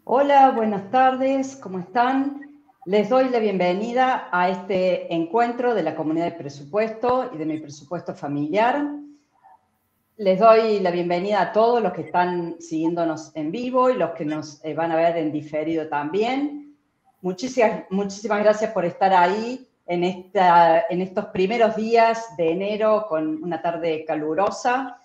Hola, buenas tardes, ¿cómo están? Les doy la bienvenida a este encuentro de la comunidad de presupuesto y de mi presupuesto familiar. Les doy la bienvenida a todos los que están siguiéndonos en vivo y los que nos van a ver en diferido también. Muchísimas gracias por estar ahí en estos primeros días de enero con una tarde calurosa.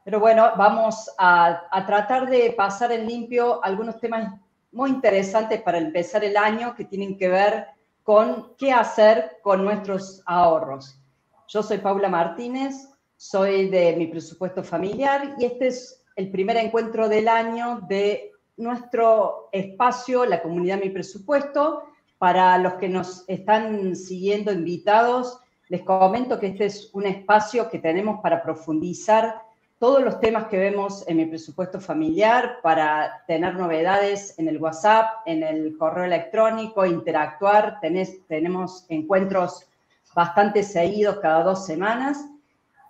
Pero bueno, vamos a tratar de pasar en limpio algunos temas muy interesantes para empezar el año que tienen que ver con qué hacer con nuestros ahorros. Yo soy Paula Martínez, soy de Mi Presupuesto Familiar y este es el primer encuentro del año de nuestro espacio, la comunidad Mi Presupuesto. Para los que nos están siguiendo invitados, les comento que este es un espacio que tenemos para profundizar todos los temas que vemos en Mi Presupuesto Familiar, para tener novedades en el WhatsApp, en el correo electrónico, interactuar. Tenemos encuentros bastante seguidos cada 2 semanas.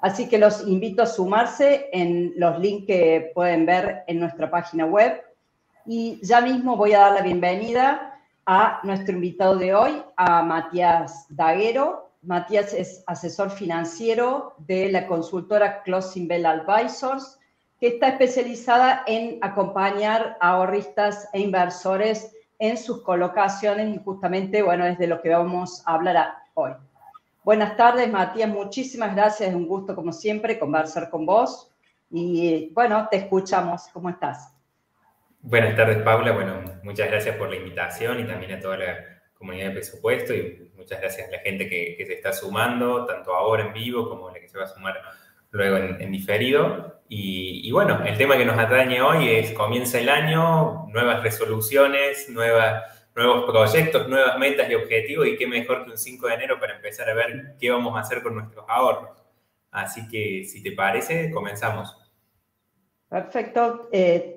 Así que los invito a sumarse en los links que pueden ver en nuestra página web. Y ya mismo voy a dar la bienvenida a nuestro invitado de hoy, a Matías Daguero. Matías es asesor financiero de la consultora Closing Bell Advisors, que está especializada en acompañar a ahorristas e inversores en sus colocaciones y justamente, bueno, es de lo que vamos a hablar hoy. Buenas tardes, Matías, muchísimas gracias, es un gusto como siempre conversar con vos y bueno, te escuchamos, ¿cómo estás? Buenas tardes, Paula. Bueno, muchas gracias por la invitación y también a toda la comunidad de presupuesto y muchas gracias a la gente que se está sumando, tanto ahora en vivo como la que se va a sumar luego en diferido. Y bueno, el tema que nos atañe hoy es comienza el año, nuevas resoluciones, nuevos proyectos, nuevas metas y objetivos y qué mejor que un 5 de enero para empezar a ver qué vamos a hacer con nuestros ahorros. Así que, si te parece, comenzamos. Perfecto,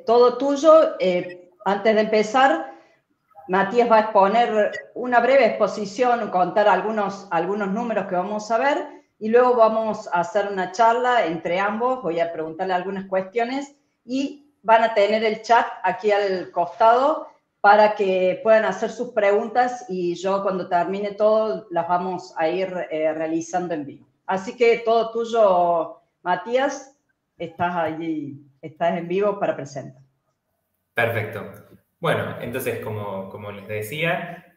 todo tuyo. Antes de empezar, Matías va a exponer una breve exposición, contar algunos números que vamos a ver y luego vamos a hacer una charla entre ambos. Voy a preguntarle algunas cuestiones y van a tener el chat aquí al costado para que puedan hacer sus preguntas y yo cuando termine todo las vamos a ir realizando en vivo. Así que todo tuyo, Matías, estás en vivo para presentar. Perfecto. Bueno, entonces, como les decía,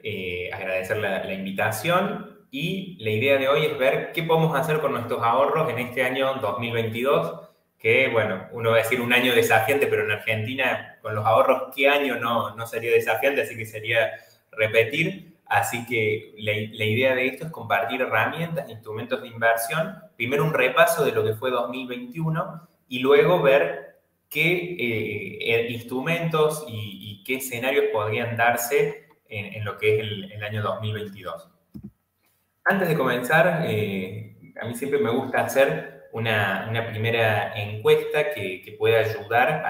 agradecer la invitación y la idea de hoy es ver qué podemos hacer con nuestros ahorros en este año 2022, que, bueno, uno va a decir un año desafiante, pero en Argentina, con los ahorros, ¿qué año no sería desafiante? Así que sería repetir. Así que la idea de esto es compartir herramientas, instrumentos de inversión, primero un repaso de lo que fue 2021 y luego ver qué instrumentos y qué escenarios podrían darse en lo que es el año 2022. Antes de comenzar, a mí siempre me gusta hacer una primera encuesta que pueda ayudar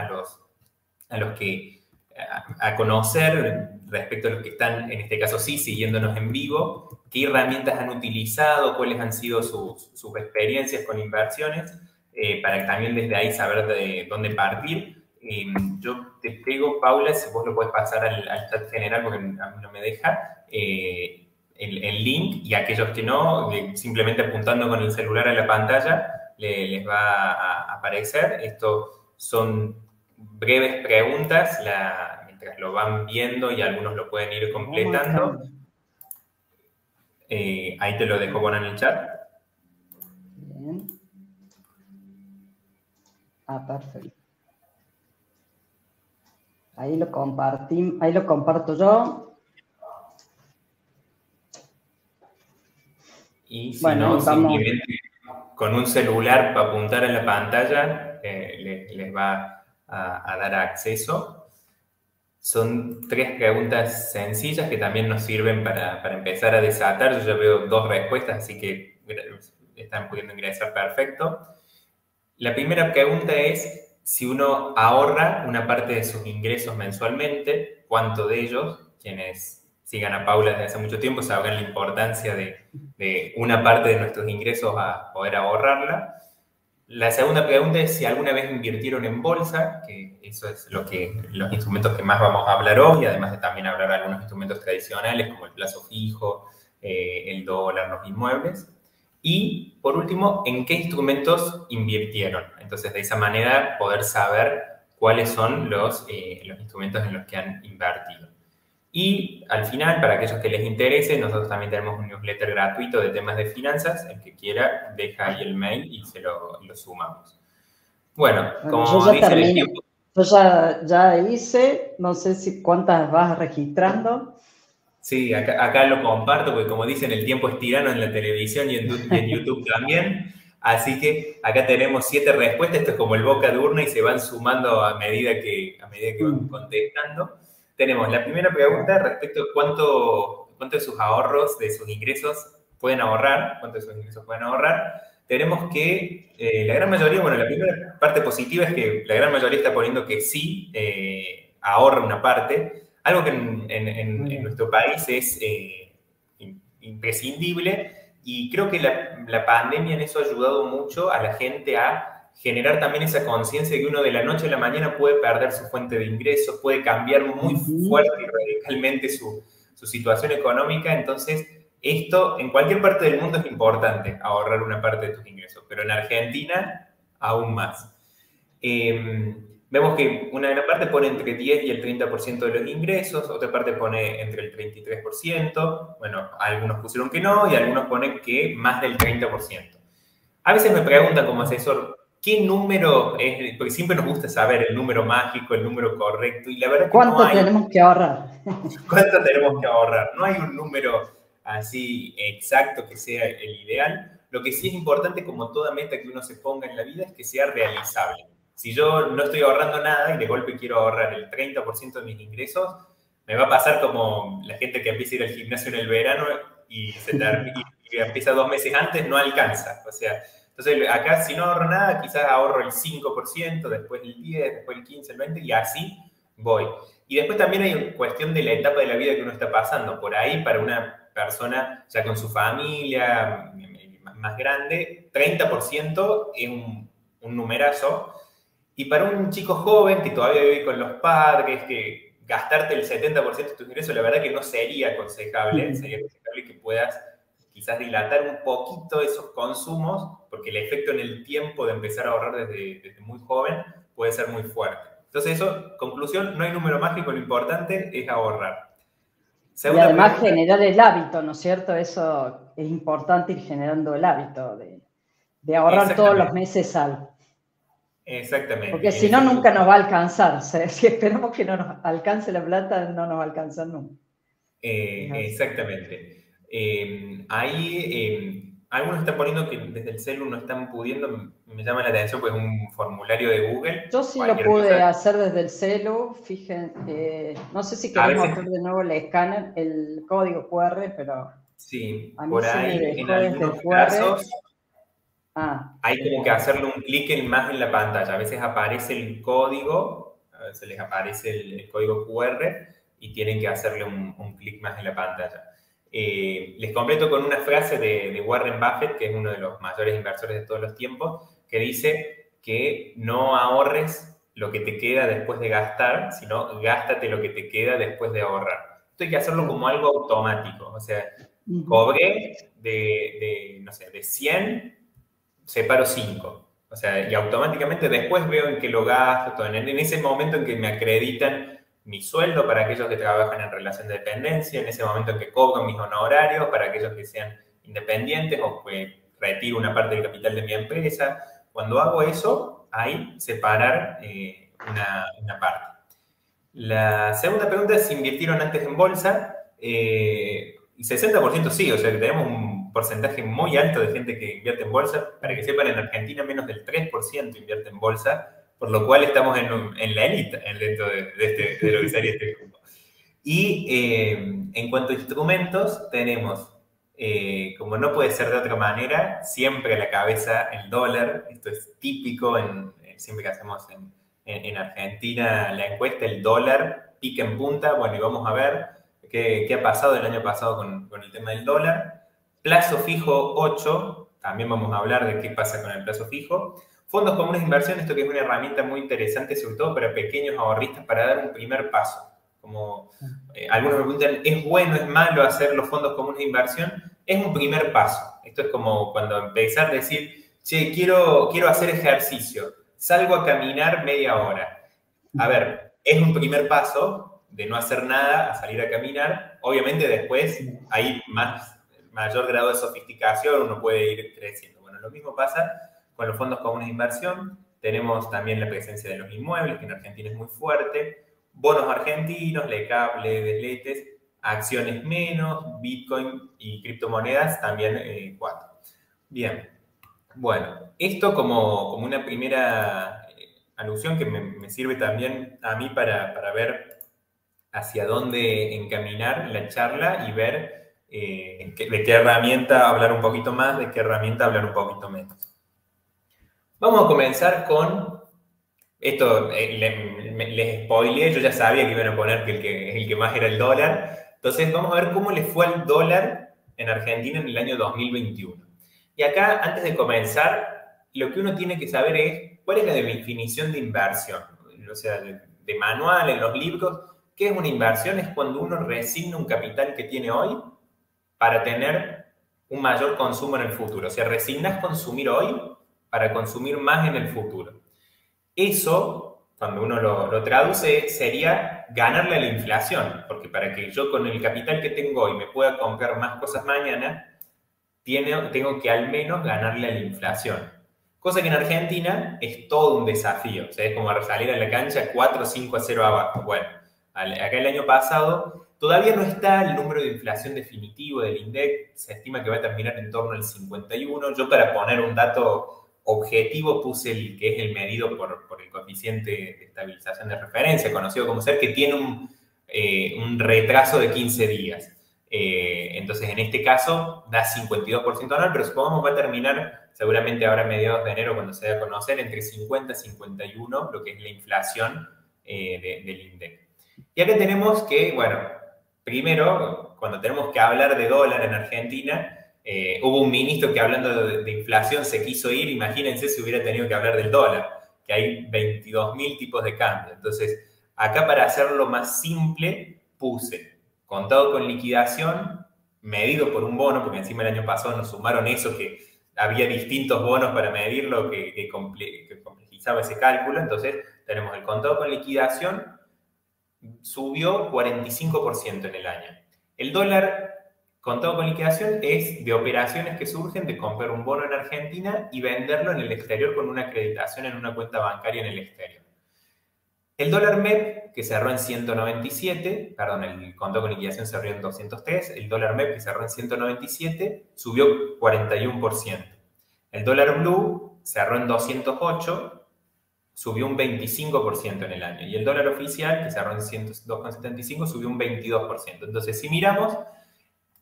a conocer respecto a los que están, en este caso sí, siguiéndonos en vivo, qué herramientas han utilizado, cuáles han sido sus experiencias con inversiones, para también desde ahí saber de dónde partir. Yo te pego, Paula, si vos lo podés pasar al chat general, porque a mí no me deja, el link, y aquellos que no, simplemente apuntando con el celular a la pantalla, les va a aparecer. Esto son breves preguntas, mientras lo van viendo y algunos lo pueden ir completando. Ahí te lo dejo poner en el chat. Bien. Perfecto. Ahí lo comparto yo. Y si bueno, no, simplemente con un celular para apuntar en la pantalla, les va a dar acceso. Son 3 preguntas sencillas que también nos sirven para empezar a desatar. Yo ya veo 2 respuestas, así que están pudiendo ingresar perfecto. La primera pregunta es si uno ahorra una parte de sus ingresos mensualmente, ¿cuánto de ellos? Quienes sigan a Paula desde hace mucho tiempo sabrán la importancia de una parte de nuestros ingresos a poder ahorrarla. La segunda pregunta es si alguna vez invirtieron en bolsa, que eso es los instrumentos que más vamos a hablar hoy, además de también hablar de algunos instrumentos tradicionales como el plazo fijo, el dólar, los inmuebles. Y, por último, ¿en qué instrumentos invirtieron? Entonces, de esa manera, poder saber cuáles son los instrumentos en los que han invertido. Y al final, para aquellos que les interese, nosotros también tenemos un newsletter gratuito de temas de finanzas. El que quiera, deja ahí el mail y lo sumamos. Bueno, como yo ya dice el terminé. Yo ya hice, no sé si cuántas vas registrando. Sí, acá lo comparto porque como dicen, el tiempo es tirano en la televisión y en YouTube también. Así que acá tenemos 7 respuestas. Esto es como el boca de urna y se van sumando a medida que van contestando. Tenemos la primera pregunta respecto a cuánto de sus ahorros, de sus ingresos pueden ahorrar. ¿Cuánto de sus ingresos pueden ahorrar? Tenemos que la gran mayoría, bueno, la primera parte positiva es que la gran mayoría está poniendo que sí, ahorra una parte. Algo que en nuestro país es imprescindible y creo que la pandemia en eso ha ayudado mucho a la gente a generar también esa conciencia de que uno de la noche a la mañana puede perder su fuente de ingresos, puede cambiar muy fuerte y radicalmente su situación económica. Entonces, esto en cualquier parte del mundo es importante, ahorrar una parte de tus ingresos, pero en Argentina aún más. Vemos que una gran parte pone entre 10 y el 30% de los ingresos, otra parte pone entre el 33%, bueno, algunos pusieron que no y algunos ponen que más del 30%. A veces me preguntan como asesor, ¿qué número es? Porque siempre nos gusta saber el número mágico, el número correcto, y la verdad que ¿Cuánto tenemos que ahorrar? ¿Cuánto tenemos que ahorrar? No hay un número así exacto que sea el ideal. Lo que sí es importante, como toda meta que uno se ponga en la vida, es que sea realizable. Si yo no estoy ahorrando nada y de golpe quiero ahorrar el 30% de mis ingresos, me va a pasar como la gente que empieza a ir al gimnasio en el verano y empieza 2 meses antes, no alcanza. O sea, entonces acá si no ahorro nada, quizás ahorro el 5%, después el 10%, después el 15%, el 20% y así voy. Y después también hay una cuestión de la etapa de la vida que uno está pasando. Por ahí, para una persona ya con su familia más grande, 30% es un numerazo. Y para un chico joven que todavía vive con los padres, que gastarte el 70% de tus ingresos, la verdad que no sería aconsejable. Sería aconsejable que puedas quizás dilatar un poquito esos consumos, porque el efecto en el tiempo de empezar a ahorrar desde muy joven puede ser muy fuerte. Entonces eso, conclusión, no hay número mágico, lo importante es ahorrar. Segunda y además pregunta, generar el hábito, ¿no es cierto? Eso es importante, ir generando el hábito de ahorrar todos los meses algo. Exactamente. Porque si no, nunca nos va a alcanzar. O sea, si esperamos que no nos alcance la plata, no nos va a alcanzar nunca. Exactamente. Algunos están poniendo que desde el celu no están pudiendo, me llama la atención, pues un formulario de Google. Yo sí lo pude hacer desde el celu, fíjense, no sé si queremos hacer de nuevo el escáner, el código QR, pero sí, a mí por ahí en algunos casos hay como que hacerle un clic más en la pantalla. A veces aparece el código, a veces les aparece el código QR y tienen que hacerle un clic más en la pantalla. Les completo con una frase de Warren Buffett, que es uno de los mayores inversores de todos los tiempos, que dice que no ahorres lo que te queda después de gastar, sino gástate lo que te queda después de ahorrar. Esto hay que hacerlo como algo automático. O sea, cobré no sé, de 100, separo 5. O sea, y automáticamente después veo en qué lo gasto. En ese momento en que me acreditan mi sueldo para aquellos que trabajan en relación de dependencia, en ese momento en que cobro mis honorarios para aquellos que sean independientes o que retiro una parte del capital de mi empresa. Cuando hago eso, ahí separar una parte. La segunda pregunta es si invirtieron antes en bolsa. Y 60% sí, o sea que tenemos un porcentaje muy alto de gente que invierte en bolsa. Para que sepan, en Argentina menos del 3% invierte en bolsa, por lo cual estamos en la élite dentro de lo que sería este grupo. Y en cuanto a instrumentos, tenemos, como no puede ser de otra manera, siempre a la cabeza el dólar. Esto es típico, siempre que hacemos en Argentina la encuesta, el dólar pica en punta. Bueno, y vamos a ver qué ha pasado el año pasado con el tema del dólar. Plazo fijo 8, también vamos a hablar de qué pasa con el plazo fijo. Fondos comunes de inversión, esto que es una herramienta muy interesante, sobre todo para pequeños ahorristas, para dar un primer paso. Como algunos me preguntan, ¿es bueno, es malo hacer los fondos comunes de inversión? Es un primer paso. Esto es como cuando empezar a decir, che, quiero hacer ejercicio, salgo a caminar media hora. A ver, es un primer paso de no hacer nada a salir a caminar. Obviamente después hay mayor grado de sofisticación, uno puede ir creciendo. Bueno, lo mismo pasa con los fondos comunes de inversión. Tenemos también la presencia de los inmuebles, que en Argentina es muy fuerte, bonos argentinos, LECAP, LEDES, acciones menos, Bitcoin y criptomonedas también 4. Bien, bueno, esto como una primera alusión que me sirve también a mí para ver hacia dónde encaminar la charla y ver de qué herramienta hablar un poquito más, de qué herramienta hablar un poquito menos. Vamos a comenzar con esto, les spoileé, yo ya sabía que iban a poner que el que más era el dólar. Entonces vamos a ver cómo le fue al dólar en Argentina en el año 2021. Y acá, antes de comenzar, lo que uno tiene que saber es cuál es la definición de inversión. O sea, de manual, en los libros, ¿qué es una inversión? Es cuando uno resigna un capital que tiene hoy para tener un mayor consumo en el futuro. O sea, resignas consumir hoy para consumir más en el futuro. Eso, cuando uno lo traduce, sería ganarle a la inflación, porque para que yo con el capital que tengo hoy me pueda comprar más cosas mañana, tengo que al menos ganarle a la inflación. Cosa que en Argentina es todo un desafío. O sea, es como salir a la cancha 4-5-0 abajo. Bueno, acá el año pasado todavía no está el número de inflación definitivo del INDEC. Se estima que va a terminar en torno al 51. Yo, para poner un dato objetivo, puse el que es el medido por el coeficiente de estabilización de referencia, conocido como CER, que tiene un retraso de 15 días. Entonces, en este caso, da 52% anual, pero supongamos va a terminar seguramente ahora a mediados de enero, cuando se dé a conocer, entre 50 y 51, lo que es la inflación del INDEC. Y acá tenemos que, bueno, primero, cuando tenemos que hablar de dólar en Argentina, hubo un ministro que, hablando de inflación, se quiso ir. Imagínense si hubiera tenido que hablar del dólar, que hay 22.000 tipos de cambio. Entonces, acá, para hacerlo más simple, puse contado con liquidación, medido por un bono, porque encima el año pasado nos sumaron eso, que había distintos bonos para medirlo, que complejizaba ese cálculo. Entonces, tenemos el contado con liquidación, subió 45% en el año. El dólar contado con liquidación es de operaciones que surgen de comprar un bono en Argentina y venderlo en el exterior con una acreditación en una cuenta bancaria en el exterior. El dólar MEP, que cerró en 197, perdón, el contado con liquidación cerró en 203, el dólar MEP, que cerró en 197, subió 41%. El dólar Blue cerró en 208, subió un 25% en el año. Y el dólar oficial, que cerró en 102,75, subió un 22%. Entonces, si miramos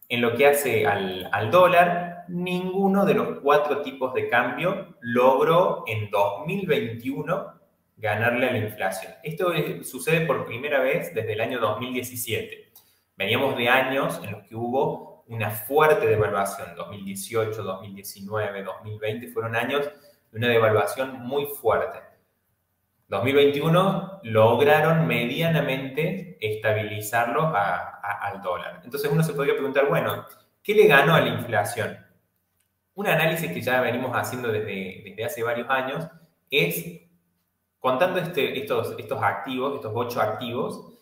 en lo que hace al dólar, ninguno de los 4 tipos de cambio logró en 2021 ganarle a la inflación. Esto sucede por primera vez desde el año 2017. Veníamos de años en los que hubo una fuerte devaluación. 2018, 2019, 2020 fueron años de una devaluación muy fuerte. 2021 lograron medianamente estabilizarlo al dólar. Entonces uno se podría preguntar, bueno, ¿qué le ganó a la inflación? Un análisis que ya venimos haciendo desde hace varios años es contando estos activos, estos 8 activos,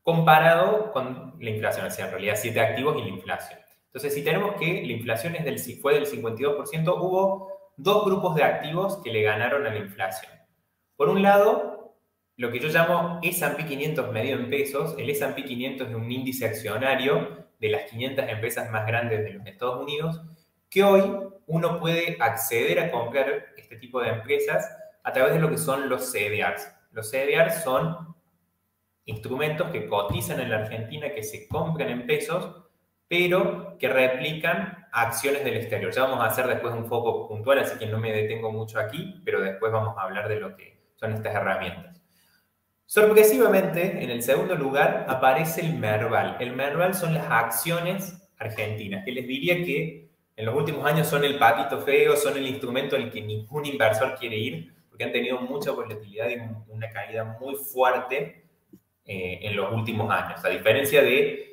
comparado con la inflación, o sea, en realidad 7 activos y la inflación. Entonces, si tenemos que la inflación fue del 52%, hubo 2 grupos de activos que le ganaron a la inflación. Por un lado, lo que yo llamo S&P 500 medido en pesos. El S&P 500 es un índice accionario de las 500 empresas más grandes de los Estados Unidos, que hoy uno puede acceder a comprar este tipo de empresas a través de lo que son los CDRs. Los CDRs son instrumentos que cotizan en la Argentina, que se compran en pesos, pero que replican acciones del exterior. Ya vamos a hacer después un foco puntual, así que no me detengo mucho aquí, pero después vamos a hablar de lo que son estas herramientas. Sorpresivamente, en el segundo lugar aparece el Merval. El Merval son las acciones argentinas, que les diría que en los últimos años son el patito feo, son el instrumento al que ningún inversor quiere ir, porque han tenido mucha volatilidad y una caída muy fuerte en los últimos años. A diferencia de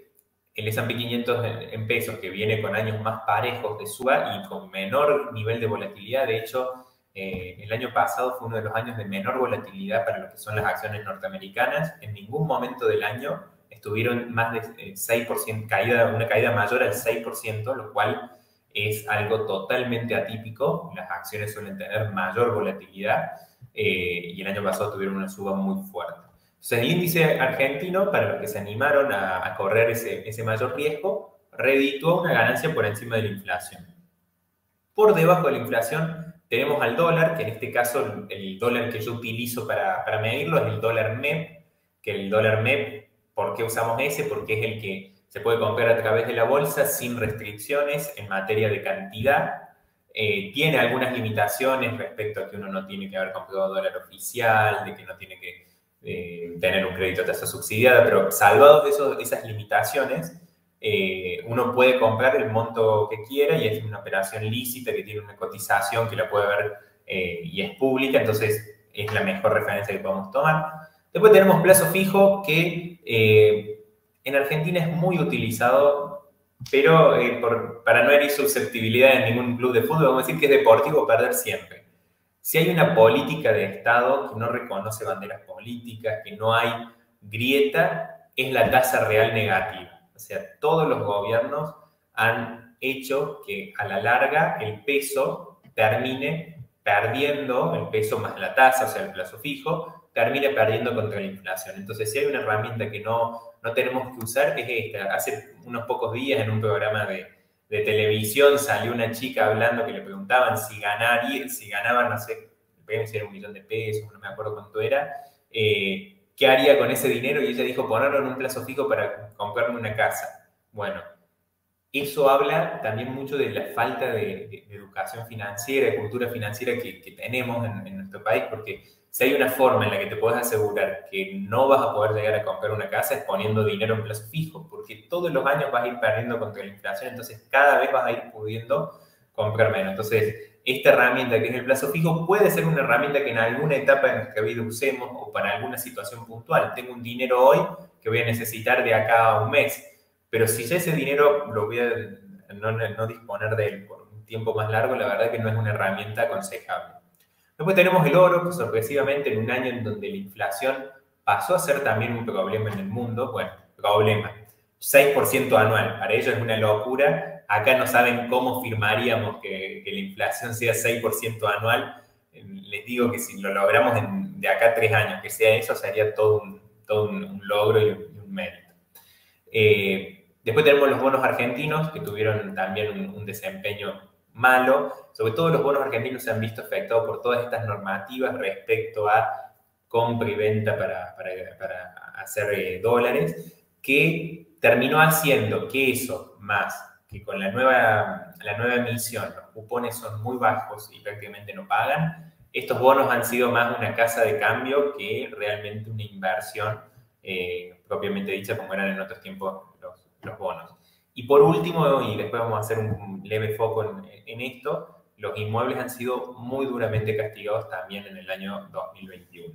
el S&P 500 en pesos, que viene con años más parejos de suba y con menor nivel de volatilidad. De hecho, el año pasado fue uno de los años de menor volatilidad para lo que son las acciones norteamericanas. En ningún momento del año estuvieron más de 6%, una caída mayor al 6%, lo cual es algo totalmente atípico. Las acciones suelen tener mayor volatilidad y el año pasado tuvieron una suba muy fuerte. Entonces, el índice argentino, para los que se animaron a correr ese mayor riesgo, redituó una ganancia por encima de la inflación. Por debajo de la inflación tenemos al dólar, que en este caso el dólar que yo utilizo para medirlo es el dólar MEP, que el dólar MEP, ¿por qué usamos ese? Porque es el que se puede comprar a través de la bolsa sin restricciones en materia de cantidad. Tiene algunas limitaciones respecto a que uno no tiene que haber comprado dólar oficial, de que no tiene que tener un crédito a tasa subsidiada, pero salvados de esas limitaciones, uno puede comprar el monto que quiera y es una operación lícita que tiene una cotización que la puede ver y es pública, entonces es la mejor referencia que podemos tomar. Después tenemos plazo fijo, que en Argentina es muy utilizado, pero para no herir susceptibilidad en ningún club de fútbol, vamos a decir que es deportivo perder siempre. Si hay una política de Estado que no reconoce banderas políticas, que no hay grieta, es la tasa real negativa. O sea, todos los gobiernos han hecho que a la larga el peso termine perdiendo, el peso más la tasa, o sea, el plazo fijo, termine perdiendo contra la inflación. Entonces, si hay una herramienta que no tenemos que usar, es esta. Hace unos pocos días en un programa de televisión salió una chica hablando que le preguntaban si ganaban, no sé, si era 1 millón de pesos, no me acuerdo cuánto era, ¿qué haría con ese dinero? Y ella dijo, ponerlo en un plazo fijo para comprarme una casa. Bueno, eso habla también mucho de la falta de educación financiera, de cultura financiera que tenemos en nuestro país, porque si hay una forma en la que te puedes asegurar que no vas a poder llegar a comprar una casa es poniendo dinero en plazo fijo, porque todos los años vas a ir perdiendo contra la inflación, entonces cada vez vas a ir pudiendo comprar menos. Entonces, esta herramienta que es el plazo fijo puede ser una herramienta que en alguna etapa de nuestra vida usemos o para alguna situación puntual. Tengo un dinero hoy que voy a necesitar de acá a un mes, pero si ya ese dinero lo voy a no disponer de él por un tiempo más largo, la verdad que no es una herramienta aconsejable. Después tenemos el oro, que sorpresivamente en un año en donde la inflación pasó a ser también un problema en el mundo, bueno, problema, 6% anual, para ellos es una locura. Acá no saben cómo firmaríamos que la inflación sea 6% anual. Les digo que si lo logramos de acá a 3 años, que sea eso, sería todo un logro y un mérito. Después tenemos los bonos argentinos, que tuvieron también un desempeño malo. Sobre todo los bonos argentinos se han visto afectados por todas estas normativas respecto a compra y venta para hacer dólares, que terminó haciendo que eso, más que con la nueva emisión, los cupones son muy bajos y prácticamente no pagan, estos bonos han sido más una casa de cambio que realmente una inversión propiamente dicha, como eran en otros tiempos los bonos. Y por último, y después vamos a hacer un leve foco en esto, los inmuebles han sido muy duramente castigados también en el año 2021.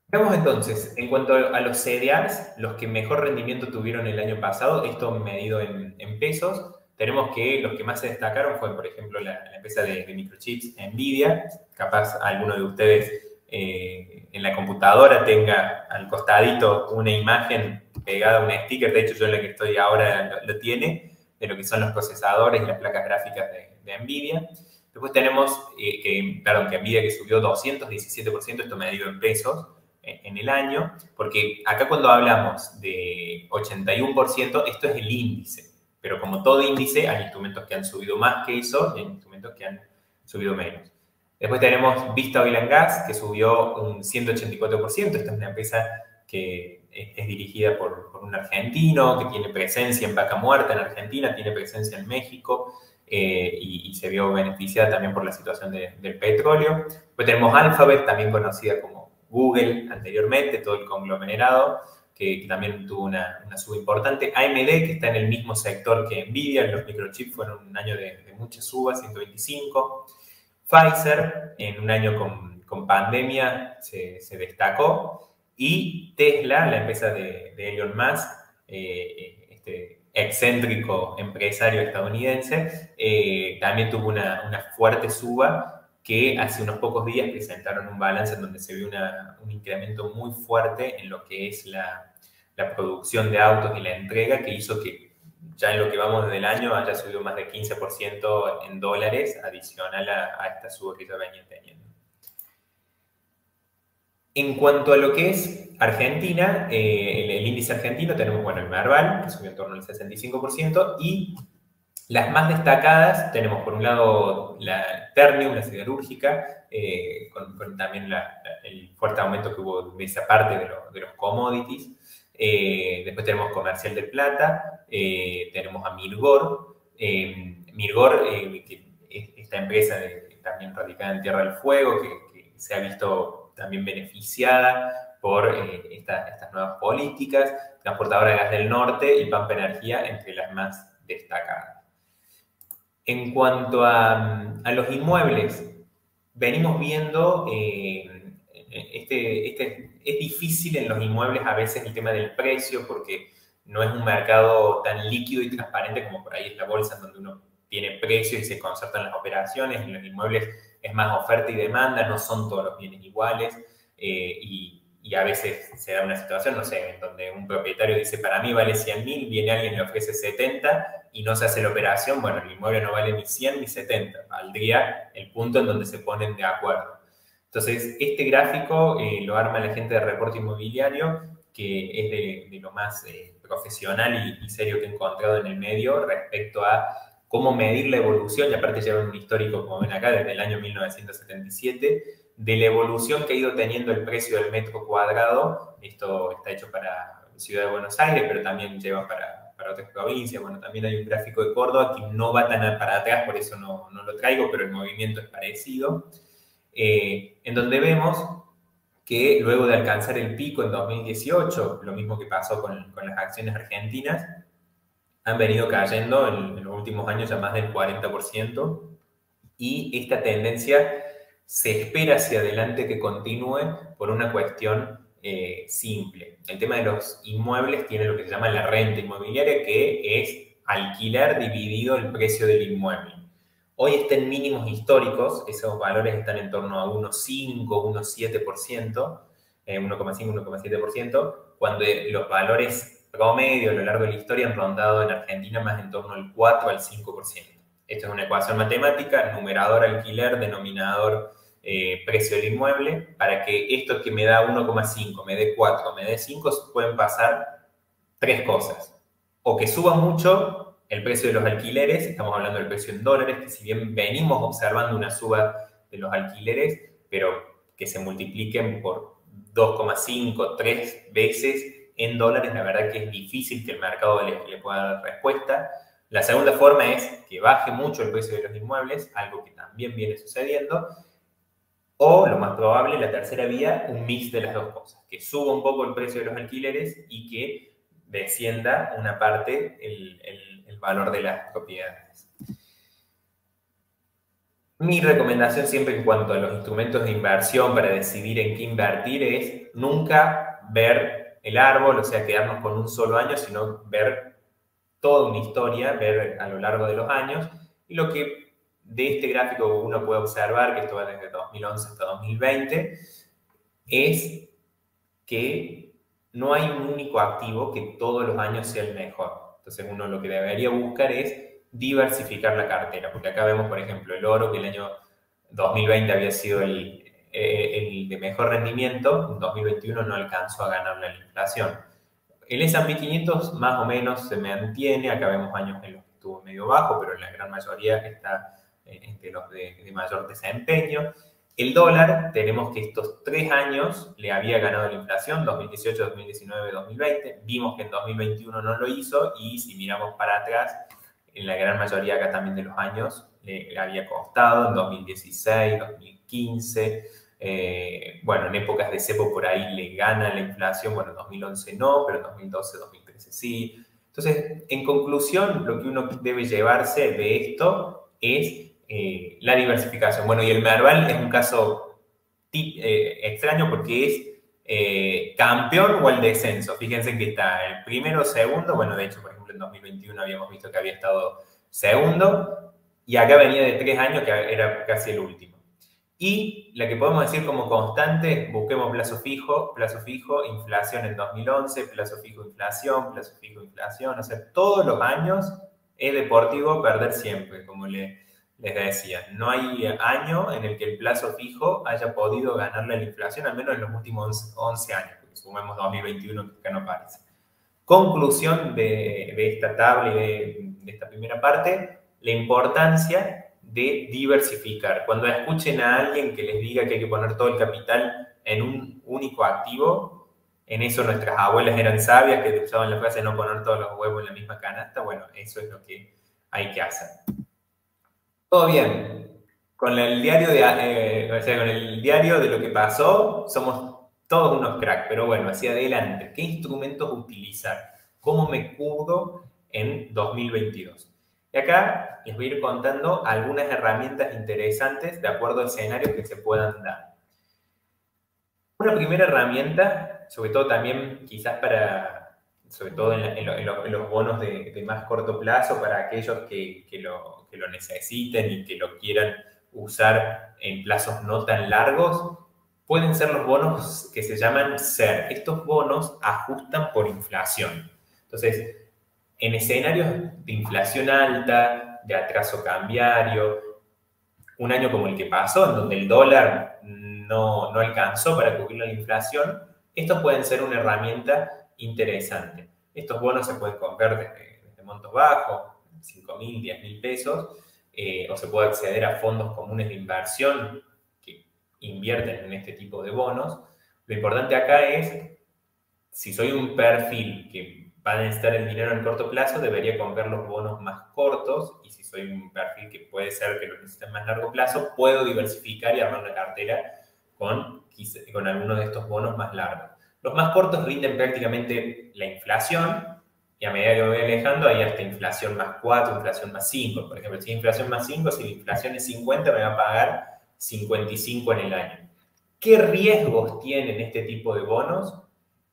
Veamos entonces, en cuanto a los CDRs, los que mejor rendimiento tuvieron el año pasado, esto medido en pesos, tenemos que los que más se destacaron fue, por ejemplo, la empresa de microchips Nvidia. Capaz alguno de ustedes en la computadora tenga al costadito una imagen pegada, un sticker, de hecho yo en la que estoy ahora lo tiene, de lo que son los procesadores y las placas gráficas de Nvidia. Después tenemos que Nvidia que subió 217%, esto medido en pesos, en el año, porque acá cuando hablamos de 81%, esto es el índice, pero como todo índice, hay instrumentos que han subido más que eso y hay instrumentos que han subido menos. Después tenemos Vista Oil and Gas, que subió un 184%. Esta es una empresa que es dirigida por un argentino, que tiene presencia en Vaca Muerta, en Argentina, tiene presencia en México, y se vio beneficiada también por la situación del petróleo. Después tenemos Alphabet, también conocida como Google anteriormente, todo el conglomerado, que también tuvo una suba importante. AMD, que está en el mismo sector que Nvidia, los microchips fueron un año de mucha suba, 125. Pfizer, en un año con pandemia, se destacó. Y Tesla, la empresa de Elon Musk, este excéntrico empresario estadounidense, también tuvo una fuerte suba que hace unos pocos días presentaron un balance en donde se vio un incremento muy fuerte en lo que es la producción de autos y la entrega, que hizo que ya en lo que vamos del año haya subido más de 15% en dólares, adicional a esta suba que ya venía teniendo. En cuanto a lo que es Argentina, el índice argentino, tenemos, bueno, el Merval, que subió en torno al 65%, y las más destacadas tenemos, por un lado, la Ternium, la siderúrgica, con también el fuerte aumento que hubo de esa parte de los commodities. Después tenemos Comercial de Plata, tenemos a Mirgor. Mirgor, que es esta empresa también radicada en Tierra del Fuego, que se ha visto también beneficiada por estas nuevas políticas, Transportadora de Gas del Norte y Pampa Energía, entre las más destacadas. En cuanto a los inmuebles, venimos viendo, es difícil en los inmuebles a veces el tema del precio, porque no es un mercado tan líquido y transparente como por ahí es la bolsa, donde uno tiene precios y se concertan las operaciones. En los inmuebles es más oferta y demanda, no son todos los bienes iguales, y a veces se da una situación, no sé, en donde un propietario dice, para mí vale 100.000, viene alguien y le ofrece 70 y no se hace la operación. Bueno, el inmueble no vale ni 100 ni 70, valdría el punto en donde se ponen de acuerdo. Entonces, este gráfico lo arma la gente de Reporte Inmobiliario, que es de lo más profesional y serio que he encontrado en el medio respecto a cómo medir la evolución, y aparte lleva un histórico, como ven acá, desde el año 1977, de la evolución que ha ido teniendo el precio del metro cuadrado. Esto está hecho para Ciudad de Buenos Aires, pero también lleva para otras provincias. Bueno, también hay un gráfico de Córdoba que no va tan para atrás, por eso no lo traigo, pero el movimiento es parecido, en donde vemos que luego de alcanzar el pico en 2018, lo mismo que pasó con las acciones argentinas, han venido cayendo en los últimos años ya más del 40%, y esta tendencia se espera hacia adelante que continúe por una cuestión simple. El tema de los inmuebles tiene lo que se llama la renta inmobiliaria, que es alquiler dividido el precio del inmueble. Hoy está en mínimos históricos, esos valores están en torno a 1,5, 1,7%, 1,5, 1,7%, cuando los valores promedio a lo largo de la historia han rondado en Argentina más en torno al 4 al 5%. Esto es una ecuación matemática, numerador alquiler, denominador precio del inmueble, para que esto que me da 1,5, me dé 4, me dé 5, pueden pasar tres cosas. O que suba mucho el precio de los alquileres, estamos hablando del precio en dólares, que si bien venimos observando una suba de los alquileres, pero que se multipliquen por 2,5, 3 veces en dólares, la verdad que es difícil que el mercado le pueda dar respuesta. La segunda forma es que baje mucho el precio de los inmuebles, algo que también viene sucediendo. O, lo más probable, la tercera vía, un mix de las dos cosas. Que suba un poco el precio de los alquileres y que descienda una parte el valor de las propiedades. Mi recomendación siempre en cuanto a los instrumentos de inversión para decidir en qué invertir es nunca ver el árbol, o sea, quedarnos con un solo año, sino ver toda una historia, ver a lo largo de los años. Y lo que de este gráfico uno puede observar, que esto va desde 2011 hasta 2020, es que no hay un único activo que todos los años sea el mejor. Entonces uno lo que debería buscar es diversificar la cartera, porque acá vemos, por ejemplo, el oro, que el año 2020 había sido el de mejor rendimiento, en 2021 no alcanzó a ganarle a la inflación. El S&P 500 más o menos se mantiene, acá vemos años en los que estuvo medio bajo, pero la gran mayoría está entre los de mayor desempeño. El dólar, tenemos que estos 3 años le había ganado la inflación, 2018, 2019, 2020. Vimos que en 2021 no lo hizo, y si miramos para atrás, en la gran mayoría acá también de los años le había costado, en 2016, 2015, Bueno, en épocas de cepo por ahí le gana la inflación, bueno, en 2011 no, pero en 2012, 2013 sí. Entonces, en conclusión, lo que uno debe llevarse de esto es la diversificación. Bueno, y el Merval es un caso extraño porque es campeón o el descenso. Fíjense que está el primero o segundo, bueno, de hecho, por ejemplo, en 2021 habíamos visto que había estado segundo, y acá venía de 3 años que era casi el último. Y la que podemos decir como constante, busquemos plazo fijo, inflación en 2011, plazo fijo, inflación, o sea, todos los años es deportivo perder siempre, como les decía. No hay año en el que el plazo fijo haya podido ganarle a la inflación, al menos en los últimos 11 años, porque sumemos 2021 que acá no aparece. Conclusión de esta tabla y de esta primera parte, la importancia de diversificar. Cuando escuchen a alguien que les diga que hay que poner todo el capital en un único activo, en eso nuestras abuelas eran sabias, que usaban la frase de no poner todos los huevos en la misma canasta, bueno, eso es lo que hay que hacer. Todo bien. Con el diario con el diario de lo que pasó, somos todos unos cracks, pero bueno, hacia adelante. ¿Qué instrumentos utilizar? ¿Cómo me cubro en 2022? Y acá les voy a ir contando algunas herramientas interesantes de acuerdo a escenarios que se puedan dar. Una primera herramienta, sobre todo también quizás sobre todo en los bonos de más corto plazo, para aquellos que lo necesiten y que lo quieran usar en plazos no tan largos, pueden ser los bonos que se llaman SER. Estos bonos ajustan por inflación. Entonces, en escenarios de inflación alta, de atraso cambiario, un año como el que pasó, en donde el dólar no alcanzó para cubrir la inflación, estos pueden ser una herramienta interesante. Estos bonos se pueden comprar desde montos bajos, 5.000, 10.000 pesos, o se puede acceder a fondos comunes de inversión que invierten en este tipo de bonos. Lo importante acá es, si soy un perfil que va a necesitar el dinero en corto plazo, debería comprar los bonos más cortos, y si soy un perfil que puede ser que lo necesite en más largo plazo, puedo diversificar y armar una cartera con algunos de estos bonos más largos. Los más cortos rinden prácticamente la inflación, y a medida que me voy alejando hay hasta inflación más 4, inflación más 5. Por ejemplo, si hay inflación más 5, si la inflación es 50, me va a pagar 55 en el año. ¿Qué riesgos tienen este tipo de bonos?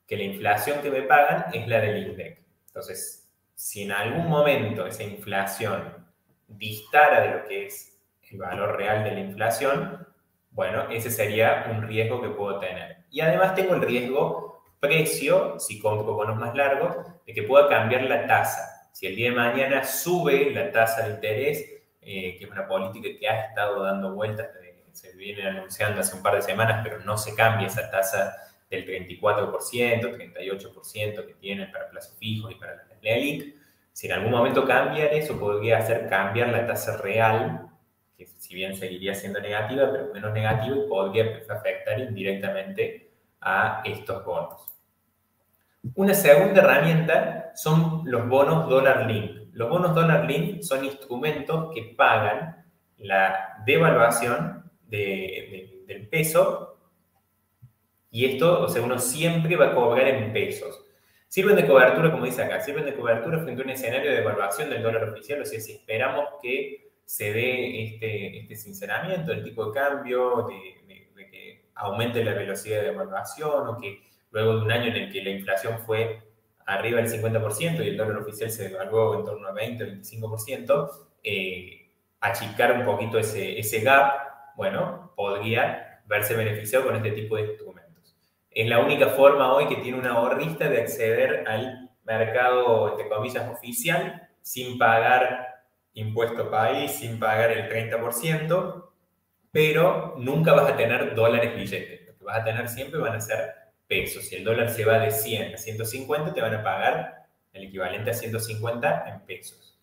Que la inflación que me pagan es la del INDEC. Entonces, si en algún momento esa inflación distara de lo que es el valor real de la inflación, bueno, ese sería un riesgo que puedo tener. Y además tengo el riesgo precio, si compro bonos más largos, de que pueda cambiar la tasa. Si el día de mañana sube la tasa de interés, que es una política que ha estado dando vueltas, se viene anunciando hace un par de semanas, pero no se cambia esa tasa del 34%, 38% que tienen para plazos fijos y para las LELIC. Si en algún momento cambian eso, podría hacer cambiar la tasa real, que si bien seguiría siendo negativa, pero menos negativa, y podría afectar indirectamente a estos bonos. Una segunda herramienta son los bonos dólar link. Los bonos dólar link son instrumentos que pagan la devaluación del peso, y esto, o sea, uno siempre va a cobrar en pesos. Sirven de cobertura, como dice acá, sirven de cobertura frente a un escenario de devaluación del dólar oficial. O sea, si esperamos que se dé este sinceramiento del tipo de cambio, de que aumente la velocidad de devaluación, o que luego de un año en el que la inflación fue arriba del 50% y el dólar oficial se devaluó en torno a 20 o 25%, achicar un poquito ese gap, bueno, podría verse beneficiado con este tipo de instrumentos. Es la única forma hoy que tiene un ahorrista de acceder al mercado, entre comillas, oficial, sin pagar impuesto país, sin pagar el 30%, pero nunca vas a tener dólares billetes. Lo que vas a tener siempre van a ser pesos. Si el dólar se va de 100 a 150, te van a pagar el equivalente a 150 en pesos.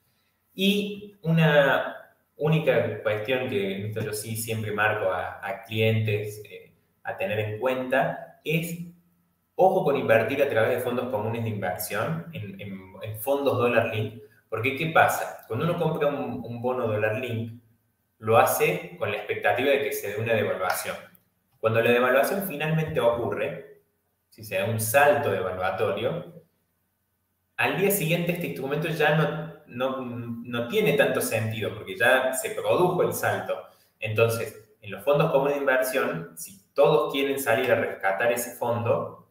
Y una única cuestión que esto yo sí siempre marco a clientes a tener en cuenta es, ojo con invertir a través de fondos comunes de inversión, en fondos dólar link, porque ¿qué pasa? Cuando uno compra un bono dólar link, lo hace con la expectativa de que se dé una devaluación. Cuando la devaluación finalmente ocurre, si se da un salto devaluatorio, al día siguiente este instrumento ya no tiene tanto sentido porque ya se produjo el salto. Entonces, en los fondos comunes de inversión, si todos quieren salir a rescatar ese fondo,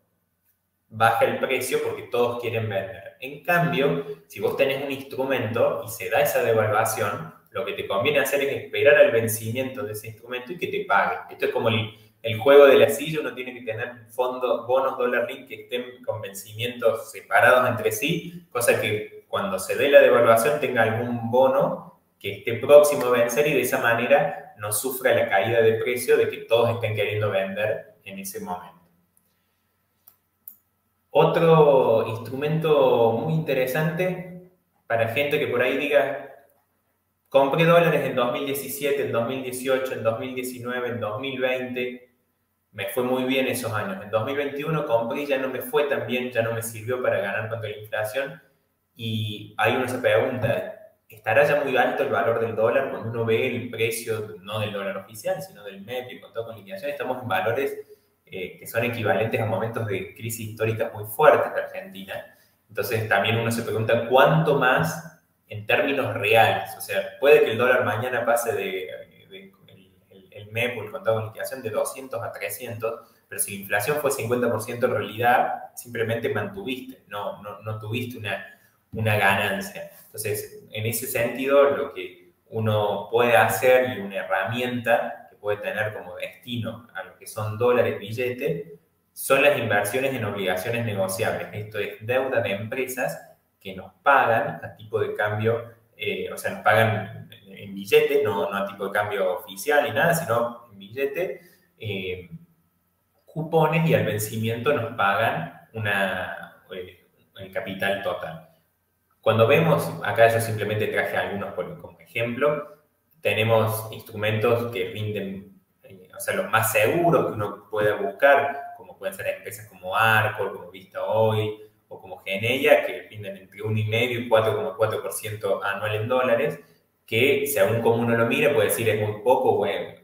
baja el precio porque todos quieren vender. En cambio, si vos tenés un instrumento y se da esa devaluación, lo que te conviene hacer es esperar al vencimiento de ese instrumento y que te pague. Esto es como el juego de la silla. Uno tiene que tener fondos, bonos dólar link que estén con vencimientos separados entre sí, cosa que cuando se dé la devaluación tenga algún bono que esté próximo a vencer y de esa manera no sufra la caída de precio de que todos estén queriendo vender en ese momento. Otro instrumento muy interesante para gente que por ahí diga, compré dólares en 2017, en 2018, en 2019, en 2020, me fue muy bien esos años. En 2021 compré y ya no me fue tan bien, ya no me sirvió para ganar contra la inflación. Y ahí uno se pregunta, ¿estará ya muy alto el valor del dólar? Cuando uno ve el precio, no del dólar oficial, sino del MEP y contado con liquidación, estamos en valores que son equivalentes a momentos de crisis históricas muy fuertes de Argentina. Entonces también uno se pregunta cuánto más en términos reales. O sea, puede que el dólar mañana pase el MEP o el contado con liquidación de 200 a 300, pero si la inflación fue 50% en realidad, simplemente mantuviste, no tuviste una ganancia. Entonces, en ese sentido, lo que uno puede hacer y una herramienta que puede tener como destino a lo que son dólares billete son las inversiones en obligaciones negociables. Esto es deuda de empresas que nos pagan a tipo de cambio, o sea, nos pagan en billete, no a tipo de cambio oficial ni nada, sino en billete, cupones, y al vencimiento nos pagan el capital total. Cuando vemos, acá yo simplemente traje algunos como ejemplo, tenemos instrumentos que rinden, o sea, los más seguros que uno pueda buscar, como pueden ser empresas como Arcor, como Vista Hoy o como Geneia, que rinden entre 1,5 y 4,4% anual en dólares, que según como uno lo mira puede decir es muy poco o es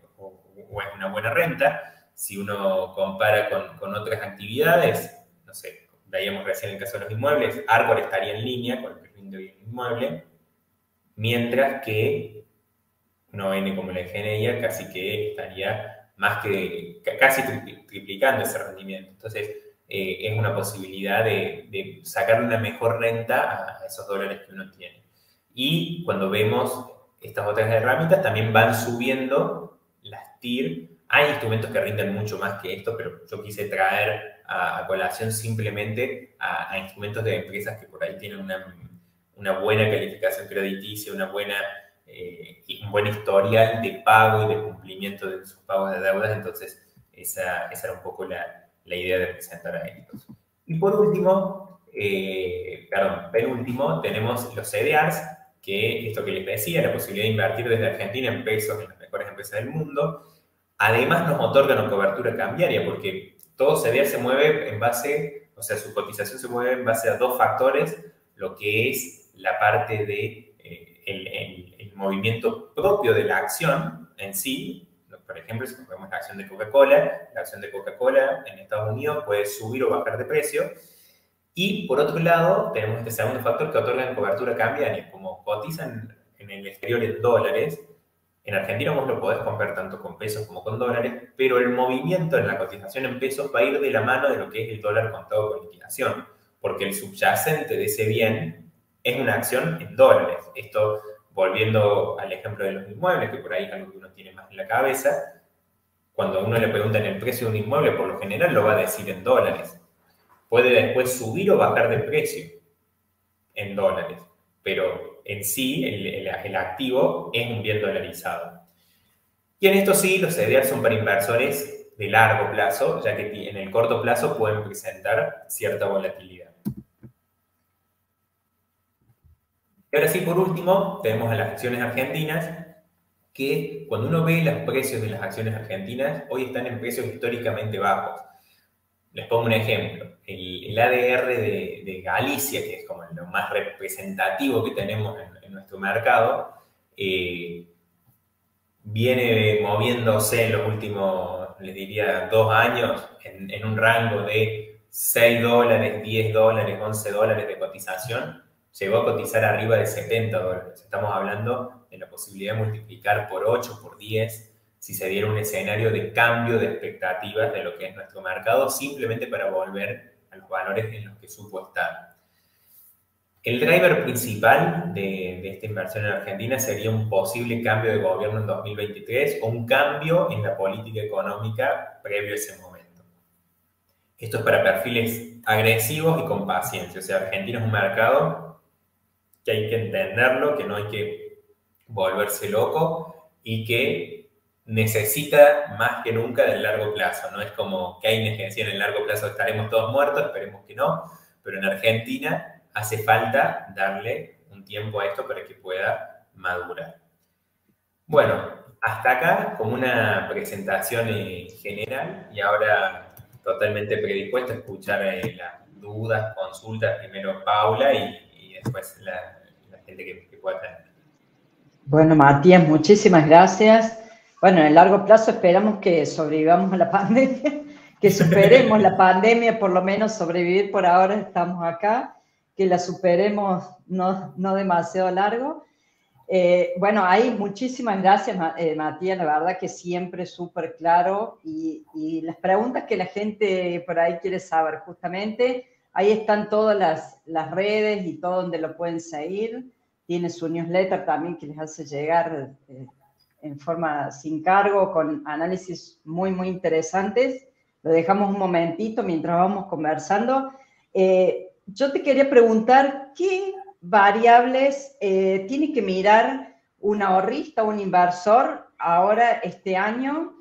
una buena renta. Si uno compara con otras actividades, no sé, veíamos recién el caso de los inmuebles, Arcor estaría en línea con lo que rinde hoy un inmueble, mientras que una ON como la de Geneia casi que estaría casi triplicando ese rendimiento. Entonces, es una posibilidad de sacar una mejor renta a esos dólares que uno tiene. Y cuando vemos estas otras herramientas, también van subiendo las TIR. Hay instrumentos que rinden mucho más que esto, pero yo quise traer a colación simplemente a instrumentos de empresas que por ahí tienen una buena calificación crediticia, un buen historial de pago y de cumplimiento de sus pagos de deudas. Entonces, esa era un poco la idea de presentar a estos. Y por último, penúltimo, tenemos los CDRs, que esto que les decía, la posibilidad de invertir desde Argentina en pesos en las mejores empresas del mundo. Además, nos otorgan una cobertura cambiaria, porque todo CDR se mueve en base, o sea, su cotización se mueve en base a dos factores, lo que es la parte de el movimiento propio de la acción en sí. Por ejemplo, si compramos la acción de Coca-Cola en Estados Unidos puede subir o bajar de precio. Y por otro lado, tenemos este segundo factor que otorga cobertura cambiaria. Como cotizan en el exterior en dólares, en Argentina vos lo podés comprar tanto con pesos como con dólares, pero el movimiento en la cotización en pesos va a ir de la mano de lo que es el dólar contado con liquidación, porque el subyacente de ese bien es una acción en dólares. Esto, volviendo al ejemplo de los inmuebles, que por ahí es algo que uno tiene más en la cabeza, cuando a uno le preguntan el precio de un inmueble, por lo general lo va a decir en dólares. Puede después subir o bajar de precio en dólares, pero en sí el activo es un bien dolarizado. Y en esto sí, los CDR son para inversores de largo plazo, ya que en el corto plazo pueden presentar cierta volatilidad. Y ahora sí, por último, tenemos a las acciones argentinas, que cuando uno ve los precios de las acciones argentinas, hoy están en precios históricamente bajos. Les pongo un ejemplo. El ADR de Galicia, que es como lo más representativo que tenemos en nuestro mercado, viene moviéndose en los últimos, les diría, 2 años en un rango de $6, $10, $11 de cotización, llegó a cotizar arriba de $70. Estamos hablando de la posibilidad de multiplicar por 8, por 10, si se diera un escenario de cambio de expectativas de lo que es nuestro mercado, simplemente para volver a los valores en los que supo estar. El driver principal de esta inversión en Argentina sería un posible cambio de gobierno en 2023 o un cambio en la política económica previo a ese momento. Esto es para perfiles agresivos y con paciencia. O sea, Argentina es un mercado que hay que entenderlo, que no hay que volverse loco y que necesita más que nunca del largo plazo. No es como Keynes que decía en el largo plazo estaremos todos muertos, esperemos que no, pero en Argentina hace falta darle un tiempo a esto para que pueda madurar. Bueno, hasta acá como una presentación general y ahora totalmente predispuesto a escuchar las dudas, consultas, primero Paula y después la gente que pueda tener. Bueno, Matías, muchísimas gracias. Bueno, en el largo plazo esperamos que sobrevivamos a la pandemia, que superemos la pandemia, por lo menos sobrevivir por ahora, estamos acá, que la superemos no demasiado largo. Bueno, ahí muchísimas gracias, Matías, la verdad que siempre súper claro y las preguntas que la gente por ahí quiere saber, justamente, ahí están todas las redes y todo donde lo pueden seguir. Tiene su newsletter también que les hace llegar en forma sin cargo, con análisis muy, muy interesantes. Lo dejamos un momentito mientras vamos conversando. Yo te quería preguntar, ¿qué variables tiene que mirar un ahorrista, un inversor ahora este año?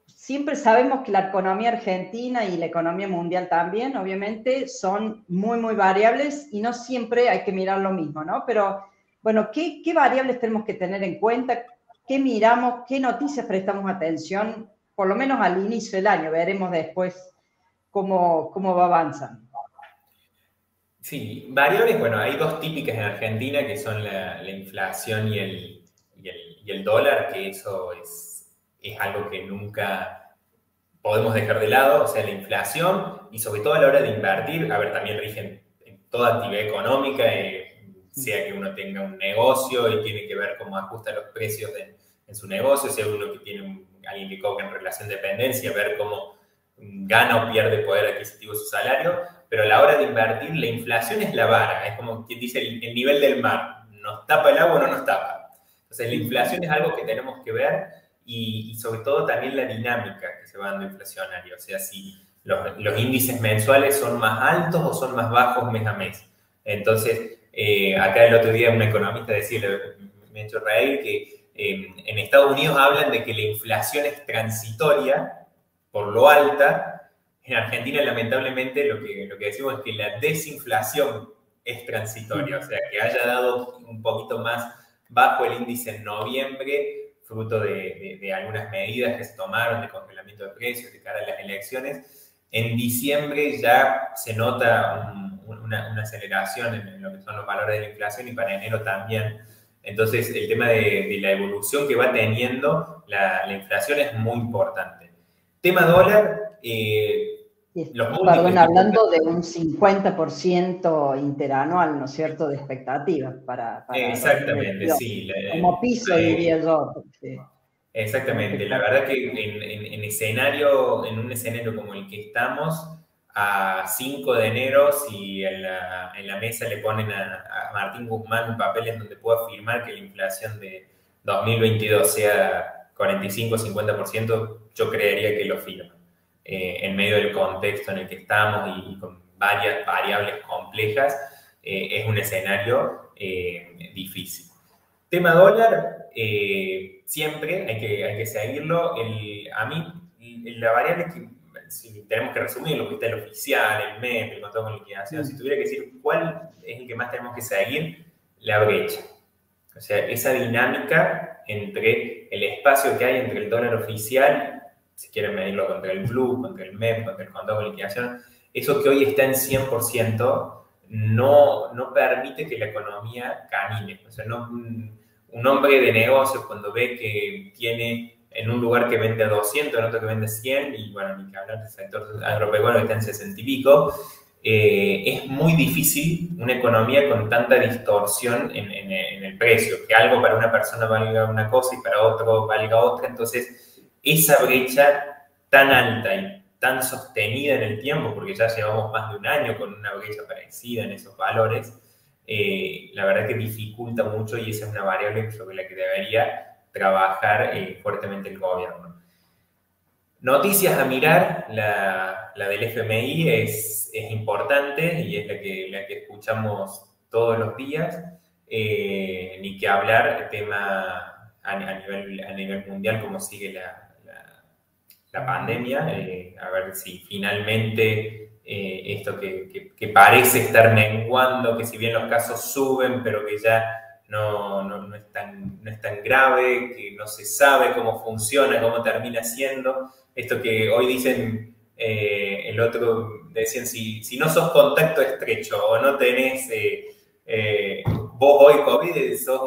Siempre sabemos que la economía argentina y la economía mundial también, obviamente, son muy, muy variables y no siempre hay que mirar lo mismo, ¿no? Pero, bueno, ¿qué variables tenemos que tener en cuenta? ¿Qué miramos? ¿Qué noticias prestamos atención? Por lo menos al inicio del año, veremos después cómo va avanzando. Sí, variables, bueno, hay dos típicas en Argentina que son la inflación y el dólar, que eso es algo que nunca podemos dejar de lado, o sea, la inflación y sobre todo a la hora de invertir, a ver, también rigen en toda actividad económica, sea que uno tenga un negocio y tiene que ver cómo ajusta los precios en su negocio, sea uno que tiene alguien que cobra en relación de dependencia, ver cómo gana o pierde poder adquisitivo su salario, pero a la hora de invertir, la inflación es la vara, es como quien dice el nivel del mar, ¿nos tapa el agua o no nos tapa? Entonces, la inflación es algo que tenemos que ver y sobre todo también la dinámica que se va dando inflacionaria, o sea, si los índices mensuales son más altos o son más bajos mes a mes. Entonces, acá el otro día un economista decía, me ha hecho reír, que en Estados Unidos hablan de que la inflación es transitoria por lo alta. En Argentina, lamentablemente, lo que decimos es que la desinflación es transitoria, o sea, que haya dado un poquito más bajo el índice en noviembre, fruto de algunas medidas que se tomaron de congelamiento de precios de cara a las elecciones. En diciembre ya se nota una aceleración en lo que son los valores de la inflación y para enero también. Entonces, el tema de la evolución que va teniendo la inflación es muy importante. Tema dólar, perdón, hablando de un 50% interanual, ¿no es cierto?, de expectativas para exactamente, sí. Como piso, diría yo. Porque, exactamente. La verdad que en un escenario como el que estamos, a 5 de enero, si en la mesa le ponen a Martín Guzmán un papel en donde pueda afirmar que la inflación de 2022 sea 45-50%, yo creería que lo firma. En medio del contexto en el que estamos y con varias variables complejas, es un escenario difícil. Tema dólar, siempre hay que seguirlo. A mí, la variable que, si tenemos que resumir lo que está el oficial, el MEP, el contrato con liquidación, si tuviera que decir cuál es el que más tenemos que seguir, la brecha. O sea, esa dinámica entre el espacio que hay entre el dólar oficial, si quieren medirlo contra el blue, contra el MEP, contra el contrato con liquidación, eso que hoy está en 100%, no permite que la economía camine. O sea, un hombre de negocios cuando ve que tiene en un lugar que vende a 200, en otro que vende 100, y bueno, ni que hablar del sector agropecuario que está en 60 y pico, es muy difícil una economía con tanta distorsión en el precio, que algo para una persona valga una cosa y para otro valga otra. Entonces, esa brecha tan alta y tan sostenida en el tiempo, porque ya llevamos más de un año con una brecha parecida en esos valores, la verdad que dificulta mucho y esa es una variable sobre la que debería trabajar fuertemente el gobierno. Noticias a mirar, la del FMI es importante y es la que escuchamos todos los días. Ni que hablar el tema a nivel mundial, cómo sigue la pandemia. A ver si finalmente esto que parece estar menguando, que si bien los casos suben, pero que ya no es tan grave, que no se sabe cómo funciona, cómo termina siendo. Esto que hoy dicen, el otro decían, si no sos contacto estrecho o no tenés, vos hoy COVID, sos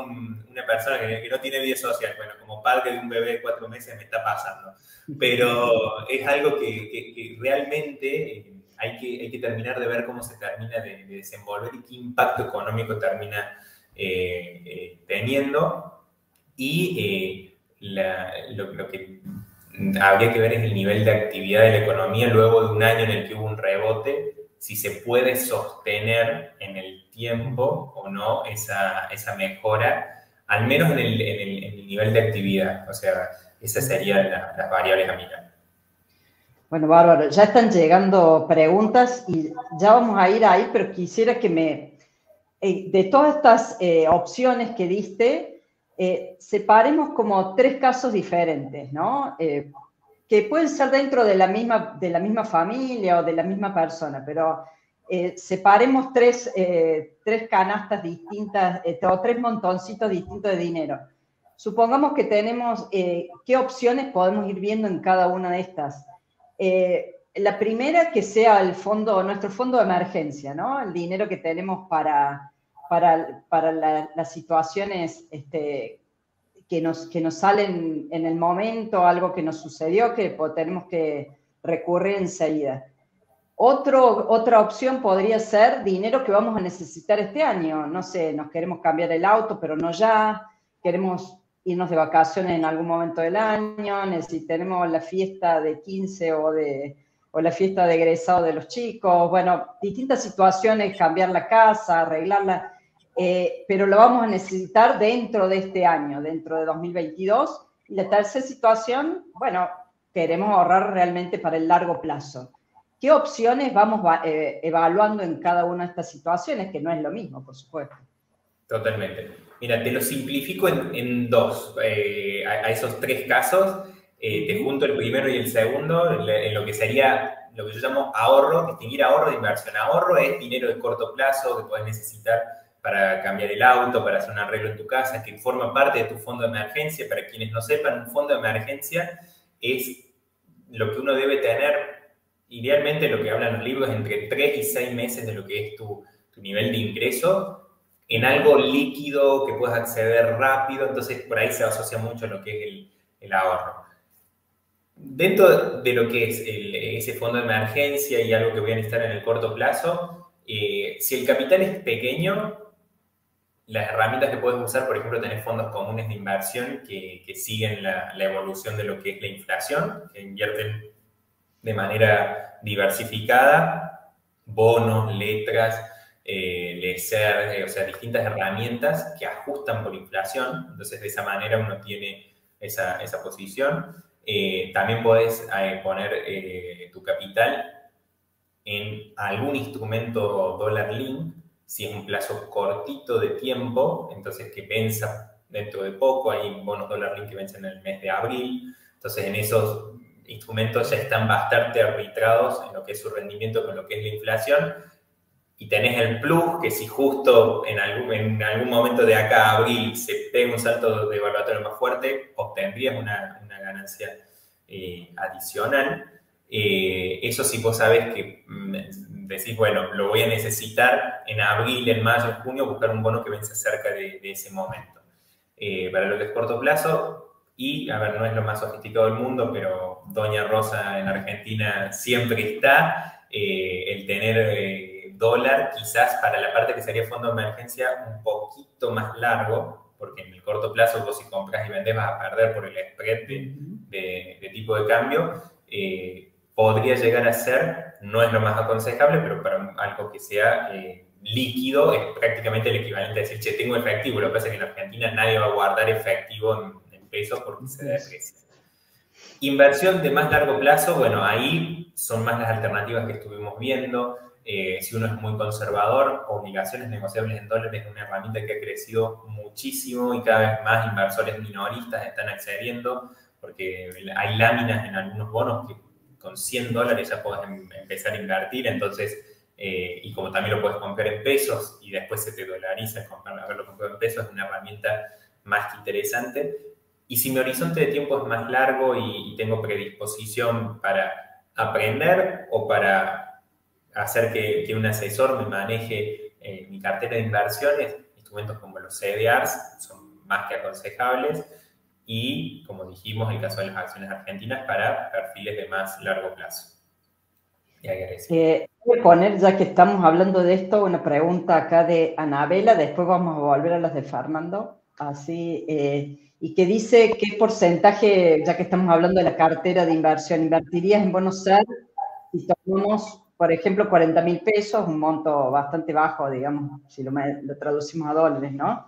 una persona que no tiene vida social. Bueno, como padre de un bebé de 4 meses me está pasando. Pero es algo que realmente hay que terminar de ver cómo se termina de desenvolver y qué impacto económico termina teniendo. Y lo que habría que ver es el nivel de actividad de la economía luego de un año en el que hubo un rebote, si se puede sostener en el tiempo o no esa mejora, al menos en el nivel de actividad. O sea, esas serían las variables a mirar. Bueno, bárbaro. Ya están llegando preguntas y ya vamos a ir ahí, pero quisiera que de todas estas opciones que diste, separemos como 3 casos diferentes, ¿no? Que pueden ser dentro de la misma familia o de la misma persona, pero separemos 3 canastas distintas o 3 montoncitos distintos de dinero. Supongamos que tenemos, ¿qué opciones podemos ir viendo en cada una de estas? La primera, que sea nuestro fondo de emergencia, ¿no? El dinero que tenemos para las situaciones que nos salen en el momento, algo que nos sucedió, que tenemos que recurrir enseguida. Otra opción podría ser dinero que vamos a necesitar este año. No sé, nos queremos cambiar el auto, pero no ya. Queremos irnos de vacaciones en algún momento del año. Tenemos la fiesta de 15 o la fiesta de egresado de los chicos. Bueno, distintas situaciones, cambiar la casa, arreglarla. Pero lo vamos a necesitar dentro de este año, dentro de 2022. Y la tercera situación, bueno, queremos ahorrar realmente para el largo plazo. ¿Qué opciones vamos evaluando en cada una de estas situaciones? Que no es lo mismo, por supuesto. Totalmente. Mira, te lo simplifico en 2. A esos 3 casos, te junto el primero y el segundo en lo que sería lo que yo llamo ahorro, distinguir ahorro de inversión. Ahorro es dinero de corto plazo que puedes necesitar para cambiar el auto, para hacer un arreglo en tu casa, que forma parte de tu fondo de emergencia. Para quienes no sepan, un fondo de emergencia es lo que uno debe tener, idealmente lo que hablan los libros, entre 3 y 6 meses de lo que es tu nivel de ingreso, en algo líquido que puedas acceder rápido. Entonces, por ahí se asocia mucho a lo que es el ahorro. Dentro de lo que es ese fondo de emergencia y algo que voy a necesitar en el corto plazo, si el capital es pequeño, las herramientas que puedes usar, por ejemplo, tenés fondos comunes de inversión que siguen la evolución de lo que es la inflación, que invierten de manera diversificada, bonos, letras, LECER, o sea, distintas herramientas que ajustan por inflación. Entonces, de esa manera uno tiene esa posición. También podés poner tu capital en algún instrumento dólar link, si es un plazo cortito de tiempo, entonces que venza dentro de poco. Hay bonos dólar link que vencen en el mes de abril. Entonces, en esos instrumentos ya están bastante arbitrados en lo que es su rendimiento con lo que es la inflación. Y tenés el plus, que si justo en algún momento de acá a abril se pega un salto de evaluatorio más fuerte, obtendrías una ganancia adicional. Eso sí, vos sabés que decís, bueno, lo voy a necesitar en abril, en mayo, en junio, buscar un bono que vence cerca de ese momento. para lo que es corto plazo. Y, a ver, no es lo más sofisticado del mundo, pero Doña Rosa en Argentina siempre está. El tener dólar, quizás para la parte que sería fondo de emergencia, un poquito más largo, porque en el corto plazo vos si compras y vendes vas a perder por el spread de tipo de cambio. Podría llegar a ser, no es lo más aconsejable, pero para algo que sea líquido es prácticamente el equivalente a decir, che, tengo efectivo. Lo que pasa es que en Argentina nadie va a guardar efectivo en pesos porque se deprecia. Inversión de más largo plazo, bueno, ahí son más las alternativas que estuvimos viendo. Si uno es muy conservador, obligaciones negociables en dólares es una herramienta que ha crecido muchísimo y cada vez más inversores minoristas están accediendo porque hay láminas en algunos bonos que con $100 ya puedes empezar a invertir, entonces, y como también lo puedes comprar en pesos y después se te dolariza haberlo comprado en pesos, es una herramienta más que interesante. Y si mi horizonte de tiempo es más largo y tengo predisposición para aprender o para hacer que un asesor me maneje mi cartera de inversiones, instrumentos como los CDRs son más que aconsejables. Y, como dijimos, el caso de las acciones argentinas para perfiles de más largo plazo. Voy a poner, ya que estamos hablando de esto, una pregunta acá de Anabela, después vamos a volver a las de Fernando, así, y que dice qué porcentaje, ya que estamos hablando de la cartera de inversión, ¿invertirías en bonos SER si tomamos, por ejemplo, 40.000 pesos, un monto bastante bajo, digamos, si lo traducimos a dólares, ¿no?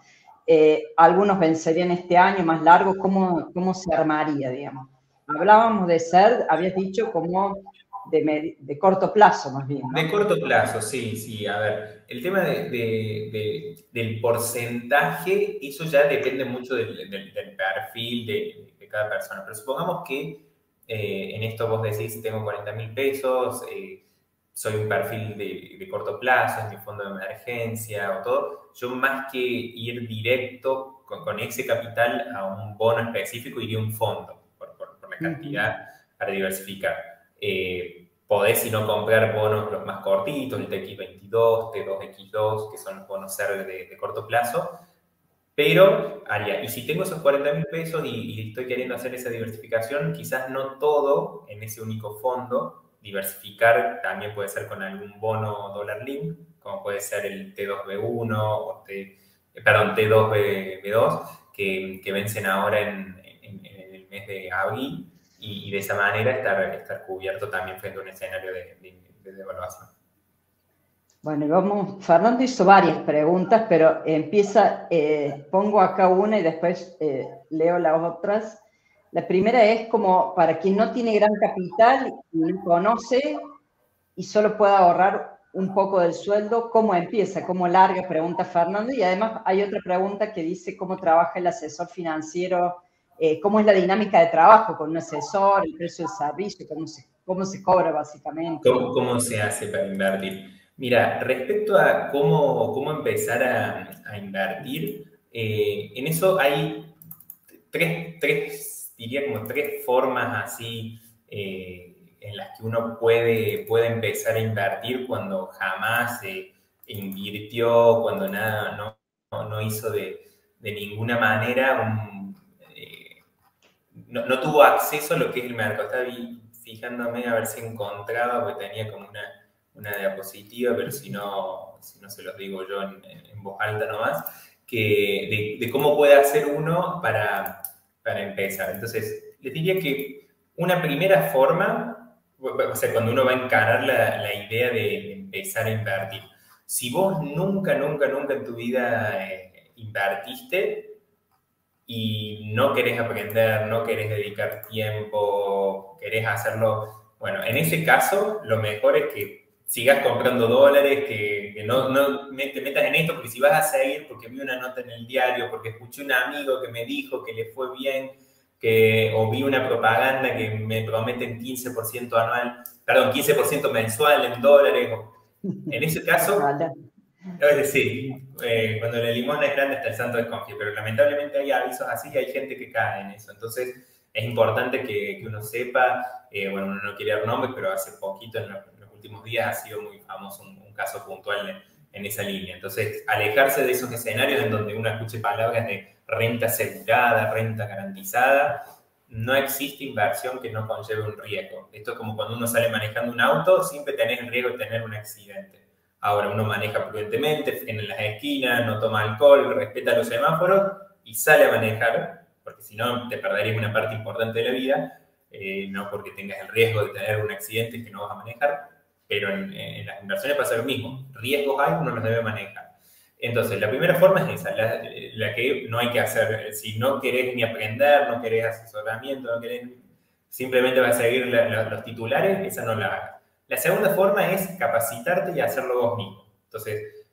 Algunos vencerían este año más largo, ¿cómo se armaría, digamos? Hablábamos de SER, habías dicho como de corto plazo, más bien, ¿no? De corto plazo, sí, sí. A ver, el tema del porcentaje, eso ya depende mucho del perfil de cada persona. Pero supongamos que en esto vos decís, tengo 40.000 pesos, soy un perfil de corto plazo, es mi fondo de emergencia o todo. Yo más que ir directo con ese capital a un bono específico, iría a un fondo por la cantidad para diversificar. Podés, si no, comprar bonos los más cortitos, el TX22, T2X2, que son los bonos SER de corto plazo, pero haría, y si tengo esos 40.000 pesos y estoy queriendo hacer esa diversificación, quizás no todo en ese único fondo, diversificar también puede ser con algún bono dólar link, como puede ser el T2B1 o T2B2, que vencen ahora en el mes de abril. Y de esa manera estar cubierto también frente a un escenario de devaluación. Bueno, vamos, Fernando hizo varias preguntas, pero pongo acá una y después leo las otras. La primera es como para quien no tiene gran capital y no conoce y solo puede ahorrar un poco del sueldo, ¿cómo empieza? ¿Cómo larga? Pregunta Fernando. Y además hay otra pregunta que dice cómo trabaja el asesor financiero, cómo es la dinámica de trabajo con un asesor, el precio del servicio, cómo se cobra básicamente. ¿Cómo se hace para invertir? Mira, respecto a cómo empezar a invertir, en eso hay diría como tres formas así en las que uno puede empezar a invertir cuando jamás invirtió, cuando nada, no hizo de ninguna manera no tuvo acceso a lo que es el mercado. Estaba fijándome a ver si encontraba, porque tenía como una diapositiva, pero si no se los digo yo en voz alta nomás, de cómo puede hacer uno para empezar. Entonces, les diría que una primera forma, o sea, cuando uno va a encarar la idea de empezar a invertir, si vos nunca en tu vida invertiste, y no querés aprender, no querés dedicar tiempo, querés hacerlo, bueno, en ese caso lo mejor es que sigas comprando dólares, que no te metas en esto, porque si vas a seguir, porque vi una nota en el diario, porque escuché un amigo que me dijo que le fue bien, o vi una propaganda que me prometen 15% anual, perdón, 15% mensual en dólares, en ese caso... Es decir, cuando la limosna es grande hasta el santo desconfía, pero lamentablemente hay avisos así y hay gente que cae en eso. Entonces, es importante que uno sepa, bueno, uno no quiere dar nombres, pero hace poquito, en los últimos días, ha sido muy famoso un caso puntual en esa línea. Entonces, alejarse de esos escenarios en donde uno escuche palabras de renta asegurada, renta garantizada. No existe inversión que no conlleve un riesgo. Esto es como cuando uno sale manejando un auto, siempre tenés el riesgo de tener un accidente. Ahora uno maneja prudentemente, en las esquinas, no toma alcohol, respeta los semáforos y sale a manejar, porque si no te perderías una parte importante de la vida, no porque tengas el riesgo de tener un accidente que no vas a manejar, pero en las inversiones pasa lo mismo. Riesgos hay, uno los debe manejar. Entonces, la primera forma es esa, la que no hay que hacer. Si no querés ni aprender, no querés asesoramiento, no querés, simplemente vas a seguir los titulares, esa no la hagas. La segunda forma es capacitarte y hacerlo vos mismo. Entonces,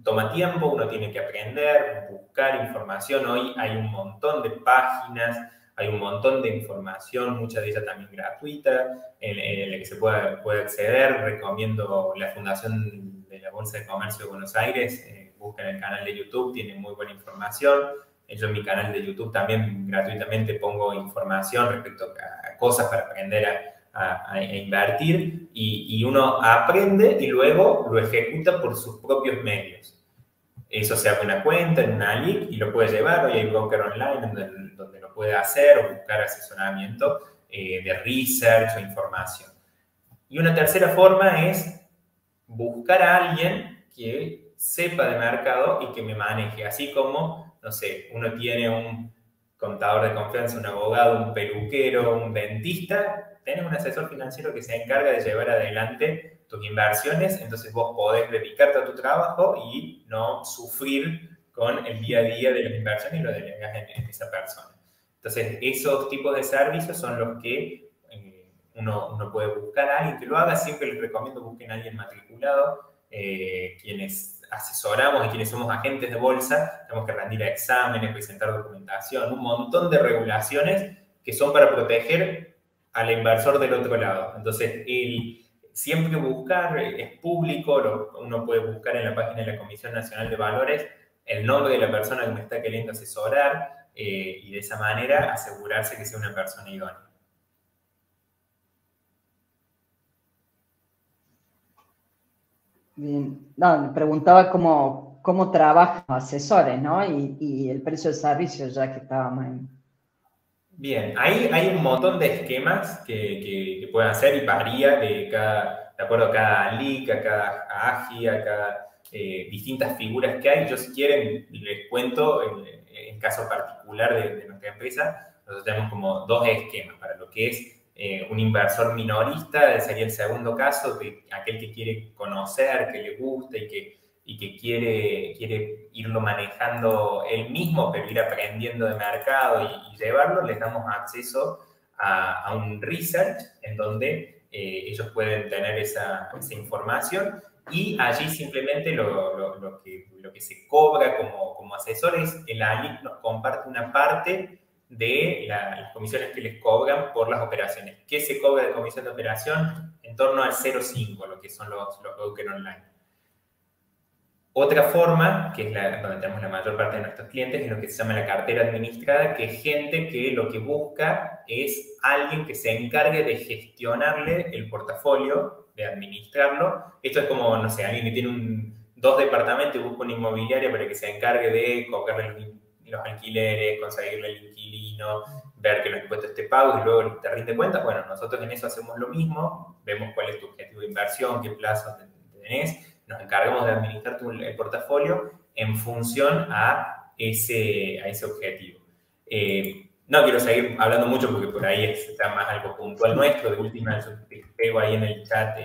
toma tiempo, uno tiene que aprender, buscar información. Hoy hay un montón de páginas, hay un montón de información, mucha de ella también gratuita, en la que se puede acceder. Recomiendo la Fundación de la Bolsa de Comercio de Buenos Aires. Busquen el canal de YouTube, tienen muy buena información. Yo en mi canal de YouTube también gratuitamente pongo información respecto a cosas para aprender a invertir, y uno aprende y luego lo ejecuta por sus propios medios. Eso se abre una cuenta en una LIC y lo puede llevar. Hoy hay broker online donde lo puede hacer o buscar asesoramiento de research o información. Y una tercera forma es buscar a alguien que sepa de mercado y que me maneje, así como, no sé, uno tiene un contador de confianza, un abogado, un peluquero, un dentista, tenés un asesor financiero que se encarga de llevar adelante tus inversiones, entonces vos podés dedicarte a tu trabajo y no sufrir con el día a día de las inversiones y lo delegas en esa persona. Entonces, esos tipos de servicios son los que uno puede buscar a alguien que lo haga. Siempre les recomiendo busquen a alguien matriculado. Quienes asesoramos y quienes somos agentes de bolsa, tenemos que rendir exámenes, presentar documentación, un montón de regulaciones que son para proteger al inversor del otro lado. Entonces, siempre buscar, es público, uno puede buscar en la página de la Comisión Nacional de Valores el nombre de la persona que me está queriendo asesorar, y de esa manera asegurarse que sea una persona idónea. Bien. No, me preguntaba cómo trabajan los asesores, ¿no? Y el precio del servicio, ya que estábamos en... Bien, hay un montón de esquemas que pueden hacer y varía de acuerdo a cada LIC, a cada AGI, a cada distintas figuras que hay. Yo, si quieren, les cuento en caso particular de nuestra empresa. Nosotros tenemos como dos esquemas para lo que es un inversor minorista. Sería el segundo caso, de aquel que quiere conocer, que le gusta y que quiere irlo manejando él mismo, pero ir aprendiendo de mercado y llevarlo. Les damos acceso a un research en donde ellos pueden tener esa información, y allí simplemente lo que se cobra como asesores, el ALIC nos comparte una parte de las comisiones que les cobran por las operaciones. ¿Qué se cobra de comisión de operación? En torno al 0,5, lo que son los brokers online. Otra forma, que es donde tenemos la mayor parte de nuestros clientes, es lo que se llama la cartera administrada, que es gente que lo que busca es alguien que se encargue de gestionarle el portafolio, de administrarlo. Esto es como, no sé, alguien que tiene dos departamentos y busca una inmobiliaria para que se encargue de cobrarle los alquileres, conseguirle el inquilino, ver que los impuestos te pagos y luego te rinde cuentas. Bueno, nosotros en eso hacemos lo mismo, vemos cuál es tu objetivo de inversión, qué plazos tenés, nos encargamos de administrar el portafolio en función a ese objetivo. No quiero seguir hablando mucho porque por ahí está más algo puntual nuestro. De última, yo te pego ahí en el chat,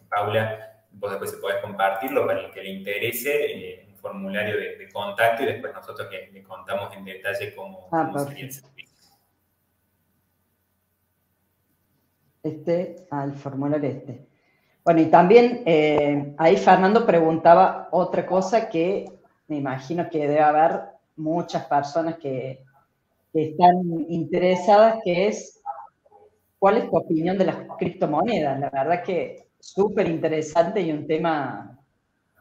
Paula, vos después podés compartirlo para el que le interese, un formulario de contacto, y después nosotros le contamos en detalle cómo sería el servicio. El formulario Bueno, y también ahí Fernando preguntaba otra cosa que me imagino que debe haber muchas personas que están interesadas, que es ¿cuál es tu opinión de las criptomonedas? La verdad que súper interesante y un tema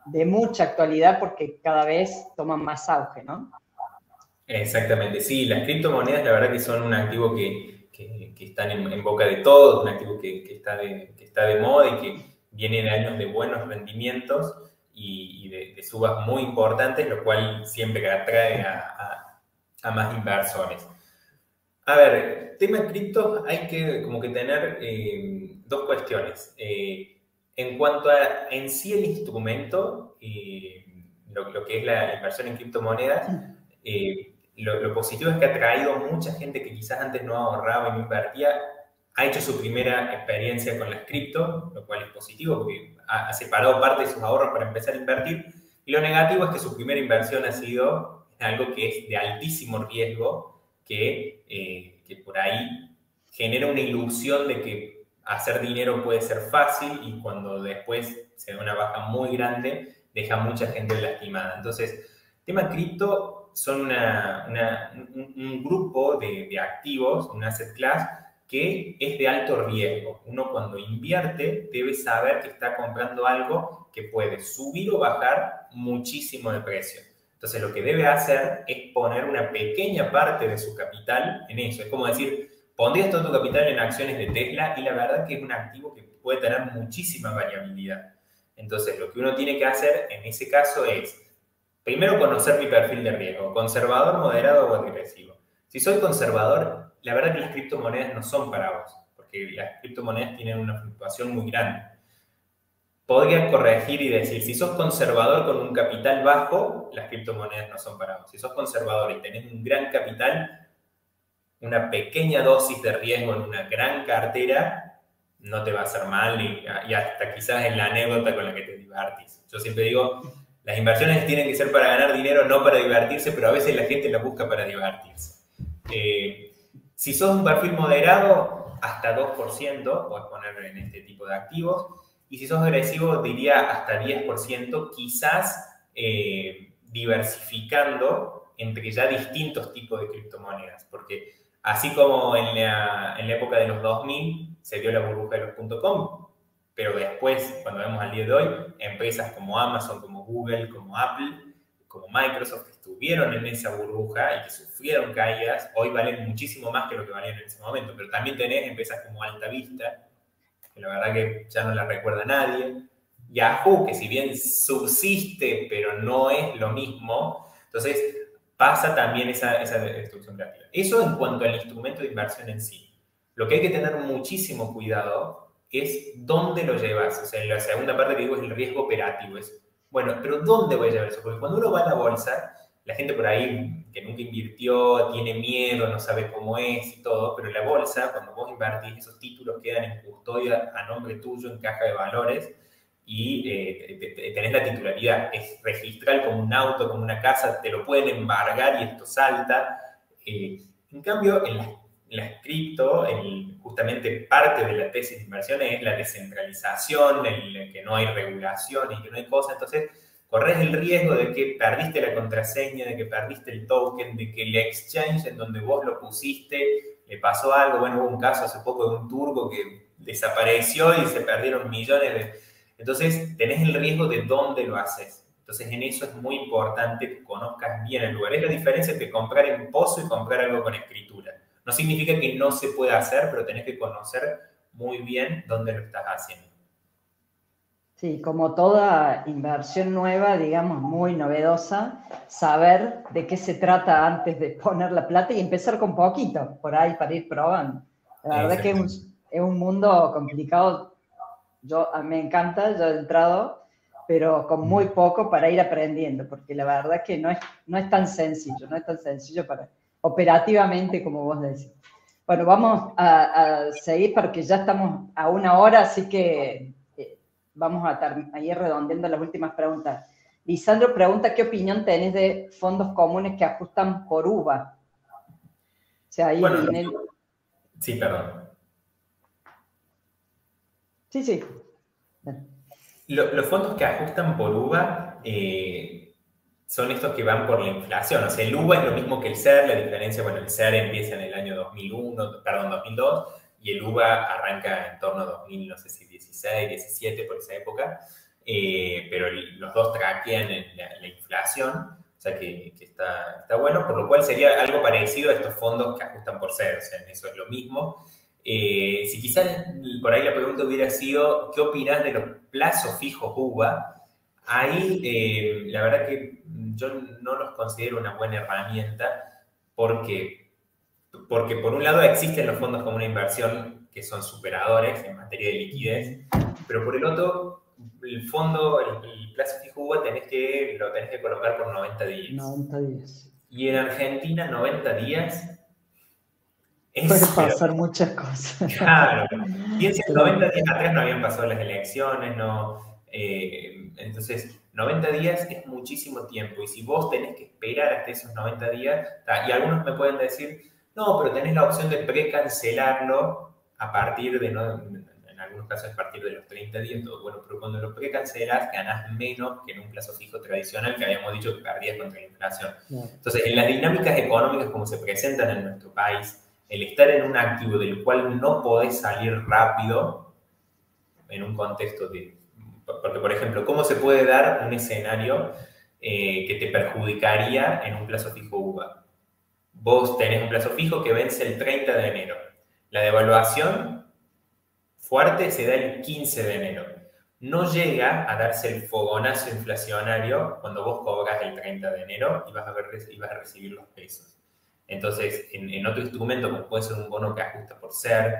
de mucha actualidad porque cada vez toman más auge, ¿no? Exactamente, sí, las criptomonedas la verdad que son un activo que están en boca de todos, un activo que está de moda y que viene de años de buenos rendimientos y de subas muy importantes, lo cual siempre atrae a más inversores. A ver, tema cripto hay que como que tener dos cuestiones. En cuanto a en sí el instrumento, lo que es la inversión en criptomonedas, lo positivo es que ha traído mucha gente que quizás antes no ahorraba y no invertía, ha hecho su primera experiencia con las cripto, lo cual es positivo porque ha separado parte de sus ahorros para empezar a invertir. Y lo negativo es que su primera inversión ha sido algo que es de altísimo riesgo, que por ahí genera una ilusión de que hacer dinero puede ser fácil y cuando después se da una baja muy grande, deja a mucha gente lastimada. Entonces, tema cripto son un grupo de activos, un asset class, que es de alto riesgo. Uno cuando invierte debe saber que está comprando algo que puede subir o bajar muchísimo de precio. Entonces lo que debe hacer es poner una pequeña parte de su capital en eso. Es como decir, pondrías todo tu capital en acciones de Tesla y la verdad que es un activo que puede tener muchísima variabilidad. Entonces lo que uno tiene que hacer en ese caso es, primero conocer mi perfil de riesgo, conservador, moderado o agresivo. Si soy conservador, la verdad que las criptomonedas no son para vos, porque las criptomonedas tienen una fluctuación muy grande. Podrías corregir y decir, si sos conservador con un capital bajo, las criptomonedas no son para vos. Si sos conservador y tenés un gran capital, una pequeña dosis de riesgo en una gran cartera no te va a hacer mal y hasta quizás en la anécdota con la que te divertís. Yo siempre digo, las inversiones tienen que ser para ganar dinero, no para divertirse, pero a veces la gente la busca para divertirse. Si sos un perfil moderado, hasta 2% podés poner en este tipo de activos. Y si sos agresivo, diría hasta 10%, quizás diversificando entre ya distintos tipos de criptomonedas. Porque así como en la época de los 2000 se dio la burbuja de los .com, pero después, cuando vemos al día de hoy, empresas como Amazon, como Google, como Apple, como Microsoft, que estuvieron en esa burbuja y que sufrieron caídas, hoy valen muchísimo más que lo que valían en ese momento. Pero también tenés empresas como Altavista, que la verdad que ya no la recuerda nadie. Yahoo, que si bien subsiste, pero no es lo mismo. Entonces, pasa también esa destrucción creativa. Eso en cuanto al instrumento de inversión en sí. Lo que hay que tener muchísimo cuidado es dónde lo llevas. O sea, en la segunda parte que digo es el riesgo operativo. Es, bueno, pero ¿dónde voy a llevar eso? Porque cuando uno va a la bolsa, la gente por ahí que nunca invirtió, tiene miedo, no sabe cómo es y todo, pero en la bolsa, cuando vos invertís, esos títulos quedan en custodia a nombre tuyo en caja de valores y tenés la titularidad. Es registral como un auto, como una casa, te lo pueden embargar y esto salta. En cambio, en las cripto, justamente parte de la tesis de inversión es la descentralización, que no hay regulación y que no hay cosas. Entonces, corres el riesgo de que perdiste la contraseña, de que perdiste el token, de que el exchange en donde vos lo pusiste le pasó algo. Bueno, hubo un caso hace poco de un turco que desapareció y se perdieron millones de... Entonces, tenés el riesgo de dónde lo haces. Entonces, en eso es muy importante que conozcas bien el lugar. Es la diferencia entre comprar en pozo y comprar algo con escritura. No significa que no se pueda hacer, pero tenés que conocer muy bien dónde lo estás haciendo. Sí, como toda inversión nueva, digamos, muy novedosa, saber de qué se trata antes de poner la plata y empezar con poquito, por ahí, para ir probando. La verdad que es un mundo complicado. A mí me encanta, yo he entrado, pero con muy poco para ir aprendiendo, porque la verdad que no es tan sencillo, no es tan sencillo operativamente como vos decís. Bueno, vamos a seguir porque ya estamos a 1 hora, así que vamos a ir redondeando las últimas preguntas. Lisandro pregunta, ¿qué opinión tenés de fondos comunes que ajustan por UVA? O sea, ahí bueno, viene... Sí, perdón. Sí. Los fondos que ajustan por UVA son estos que van por la inflación. O sea, el UVA es lo mismo que el SER, la diferencia, bueno, el SER empieza en el año 2002, y el UVA arranca en torno a 2000, no sé si 16, 17, por esa época, pero los dos traquean la inflación, o sea que está bueno, por lo cual sería algo parecido a estos fondos que ajustan por SER, o sea, en eso es lo mismo. Si quizás por ahí la pregunta hubiera sido, ¿qué opinás de los plazos fijos UVA? Ahí, la verdad que yo no los considero una buena herramienta ¿Por qué? Porque por un lado existen los fondos como una inversión que son superadores en materia de liquidez, pero por el otro, el fondo, el plazo fijo UVA, lo tenés que colocar por 90 días. 90 días. Y en Argentina, 90 días puede pasar muchas cosas. Claro. Piensa que 90 días atrás no habían pasado las elecciones, no. Entonces, 90 días es muchísimo tiempo. Y si vos tenés que esperar hasta esos 90 días, y algunos me pueden decir, no, pero tenés la opción de precancelarlo a partir de, ¿no? En algunos casos a partir de los 30 días, todo bueno, pero cuando lo precancelas ganás menos que en un plazo fijo tradicional que habíamos dicho que perdías contra la inflación. Entonces, en las dinámicas económicas como se presentan en nuestro país, el estar en un activo del cual no podés salir rápido en un contexto de... Porque, por ejemplo, ¿cómo se puede dar un escenario que te perjudicaría en un plazo fijo UVA? Vos tenés un plazo fijo que vence el 30 de enero. La devaluación fuerte se da el 15 de enero. No llega a darse el fogonazo inflacionario cuando vos cobras el 30 de enero y vas a recibir los pesos. Entonces, en otro instrumento, como puede ser un bono que ajusta por SER,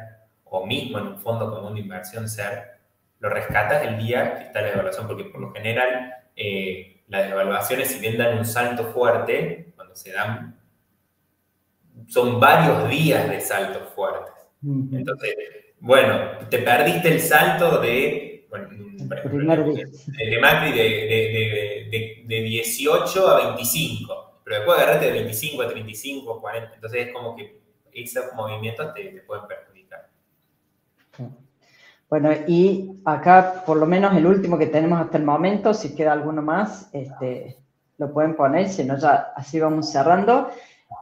o mismo en un fondo común de inversión SER, lo rescatas el día que está la devaluación, porque por lo general las devaluaciones, si bien dan un salto fuerte, cuando se dan, son varios días de saltos fuertes. Entonces, bueno, te perdiste el salto de, bueno, por ejemplo, de Macri de 18 a 25. Pero después agarrate de 25 a 35, a 40. Entonces es como que esos movimientos te pueden perjudicar. Bueno, y acá por lo menos el último que tenemos hasta el momento, si queda alguno más, lo pueden poner, si no ya así vamos cerrando.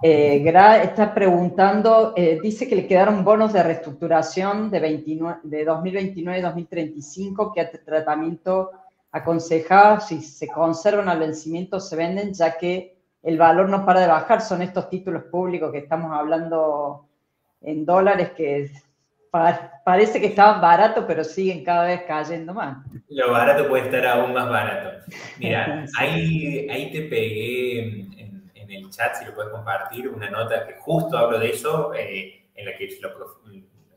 Gra está preguntando, dice que le quedaron bonos de reestructuración de 2029-2035, ¿qué tratamiento aconsejaba? Si se conservan al vencimiento, se venden, ya que el valor no para de bajar. Son estos títulos públicos que estamos hablando en dólares que parece que estaban baratos, pero siguen cada vez cayendo más. Lo barato puede estar aún más barato. Mira, sí. ahí te pegué en el chat, si lo puedes compartir, una nota que justo hablo de eso, en la que lo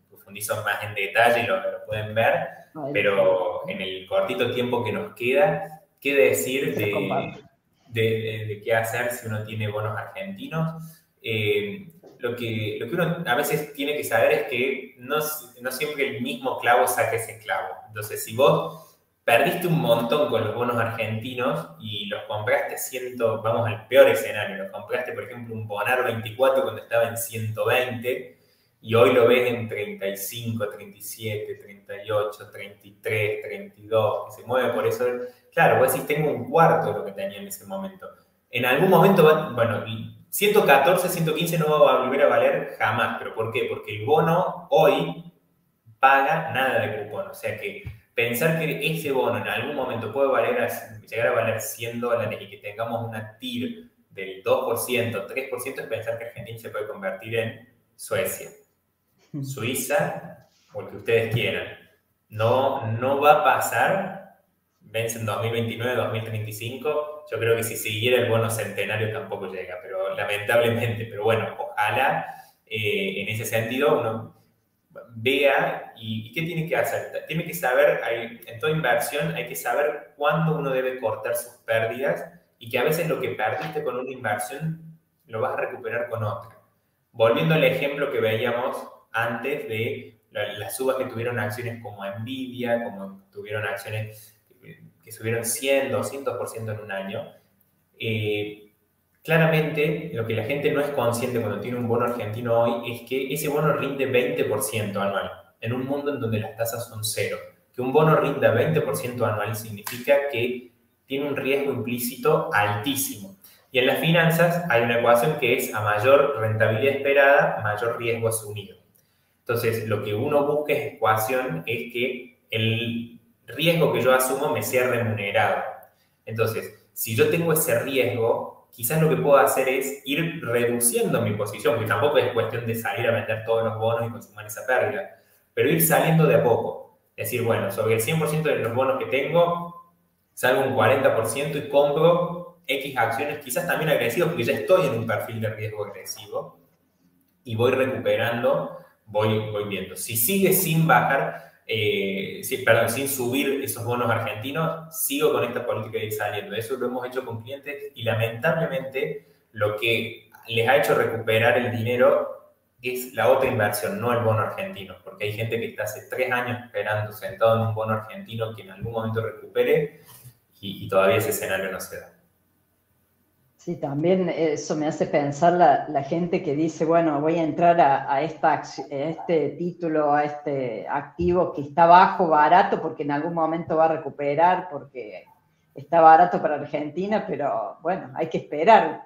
profundizo más en detalle y lo pueden ver, pero en el cortito tiempo que nos queda, ¿qué decir de qué hacer si uno tiene bonos argentinos? Lo que uno a veces tiene que saber es que no siempre el mismo clavo saca ese clavo. Entonces, si vos perdiste un montón con los bonos argentinos y los compraste vamos al peor escenario, los compraste, por ejemplo, un Bonar 24 cuando estaba en 120 y hoy lo ves en 35, 37, 38, 33, 32, que se mueve por eso. Claro, vos decís, tengo un cuarto de lo que tenía en ese momento. En algún momento, bueno, 114, 115 no va a volver a valer jamás. ¿Pero por qué? Porque el bono hoy paga nada de cupón. O sea que pensar que ese bono en algún momento puede llegar a valer $100 y que tengamos una TIR del 2%, 3%, es pensar que Argentina se puede convertir en Suecia, Suiza o el que ustedes quieran. No va a pasar. Vence en 2029, 2035. Yo creo que si siguiera el bono centenario tampoco llega, pero lamentablemente. Pero bueno, ojalá en ese sentido uno vea y qué tiene que hacer. Tiene que saber, en toda inversión hay que saber cuándo uno debe cortar sus pérdidas y que a veces lo que perdiste con una inversión lo vas a recuperar con otra. Volviendo al ejemplo que veíamos antes de las subas que tuvieron acciones como Nvidia, como tuvieron acciones que subieron 100, 200% en un año. Claramente, lo que la gente no es consciente cuando tiene un bono argentino hoy es que ese bono rinde 20% anual, en un mundo en donde las tasas son cero. Que un bono rinda 20% anual significa que tiene un riesgo implícito altísimo. Y en las finanzas hay una ecuación que es a mayor rentabilidad esperada, mayor riesgo asumido. Entonces, lo que uno busca en ecuación es que el riesgo que yo asumo me sea remunerado. Entonces, si yo tengo ese riesgo, quizás lo que puedo hacer es ir reduciendo mi posición, porque tampoco es cuestión de salir a vender todos los bonos y consumir esa pérdida, pero ir saliendo de a poco. Es decir, bueno, sobre el 100% de los bonos que tengo, salgo un 40% y compro X acciones, quizás también agresivas, porque ya estoy en un perfil de riesgo agresivo y voy recuperando, voy viendo. Si sigue sin bajar, sin subir esos bonos argentinos, sigo con esta política de ir saliendo. Eso lo hemos hecho con clientes y lamentablemente lo que les ha hecho recuperar el dinero es la otra inversión, no el bono argentino, porque hay gente que está hace 3 años esperando sentado en un bono argentino que en algún momento recupere y todavía ese escenario no se da. Sí, también eso me hace pensar la gente que dice, bueno, voy a entrar a este título, a este activo que está bajo, barato, porque en algún momento va a recuperar, porque está barato para Argentina, pero bueno, hay que esperar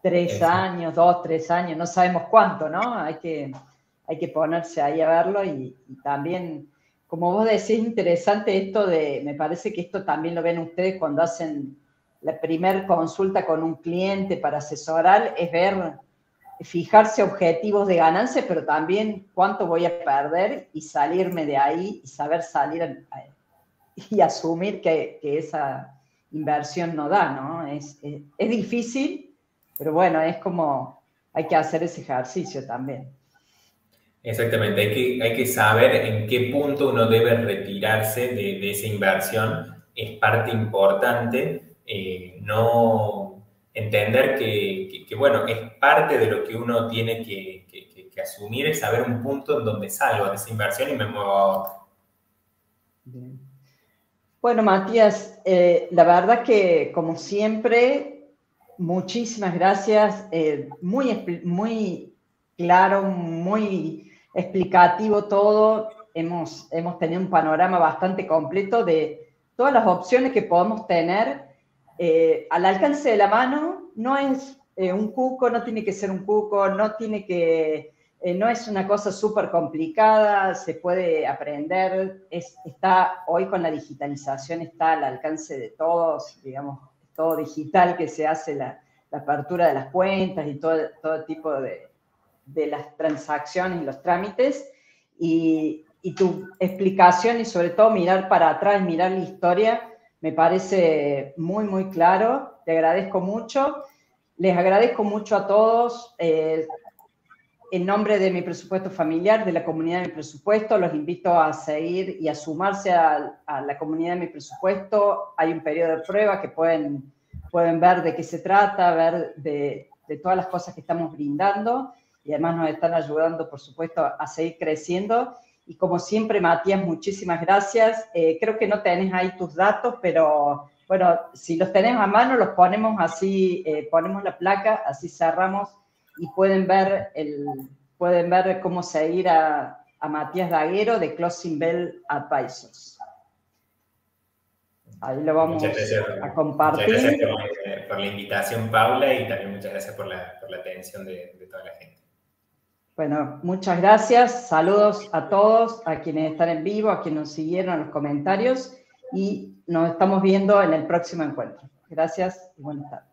3 años, 2, 3 años, no sabemos cuánto, ¿no? Hay que ponerse ahí a verlo y también, como vos decís, interesante esto me parece que esto también lo ven ustedes cuando hacen la primer consulta con un cliente para asesorar, es fijarse objetivos de ganancia, pero también cuánto voy a perder y salirme de ahí y saber salir y asumir que esa inversión no da, ¿no? Es difícil, pero bueno, es como hay que hacer ese ejercicio también. Exactamente, hay que saber en qué punto uno debe retirarse de esa inversión. Es parte importante. No entender que, bueno, es parte de lo que uno tiene que asumir, es saber un punto en donde salgo de esa inversión y me muevo a otra. Bien. Bueno, Matías, la verdad que como siempre, muchísimas gracias, muy claro, muy explicativo todo. Hemos tenido un panorama bastante completo de todas las opciones que podemos tener al alcance de la mano. No es un cuco, no tiene que ser un cuco, no es una cosa súper complicada, se puede aprender, está hoy con la digitalización, está al alcance de todos, digamos, todo digital que se hace la apertura de las cuentas y todo tipo de las transacciones y los trámites, y tu explicación y sobre todo mirar para atrás, mirar la historia, me parece muy, muy claro. Te agradezco mucho. Les agradezco mucho a todos. En nombre de Mi Presupuesto Familiar, de la comunidad de Mi Presupuesto, los invito a seguir y a sumarse a la comunidad de Mi Presupuesto. Hay un periodo de prueba que pueden ver de qué se trata, ver de todas las cosas que estamos brindando, y además nos están ayudando, por supuesto, a seguir creciendo. Y como siempre, Matías, muchísimas gracias. Creo que no tenés ahí tus datos, pero bueno, si los tenés a mano, los ponemos así, ponemos la placa, así cerramos y pueden ver cómo seguir a Matías Daguero de Closing Bell Advisors. Ahí lo vamos a compartir. Muchas gracias por la invitación, Paula, y también muchas gracias por la atención de toda la gente. Bueno, muchas gracias. Saludos a todos, a quienes están en vivo, a quienes nos siguieron en los comentarios, y nos estamos viendo en el próximo encuentro. Gracias y buenas tardes.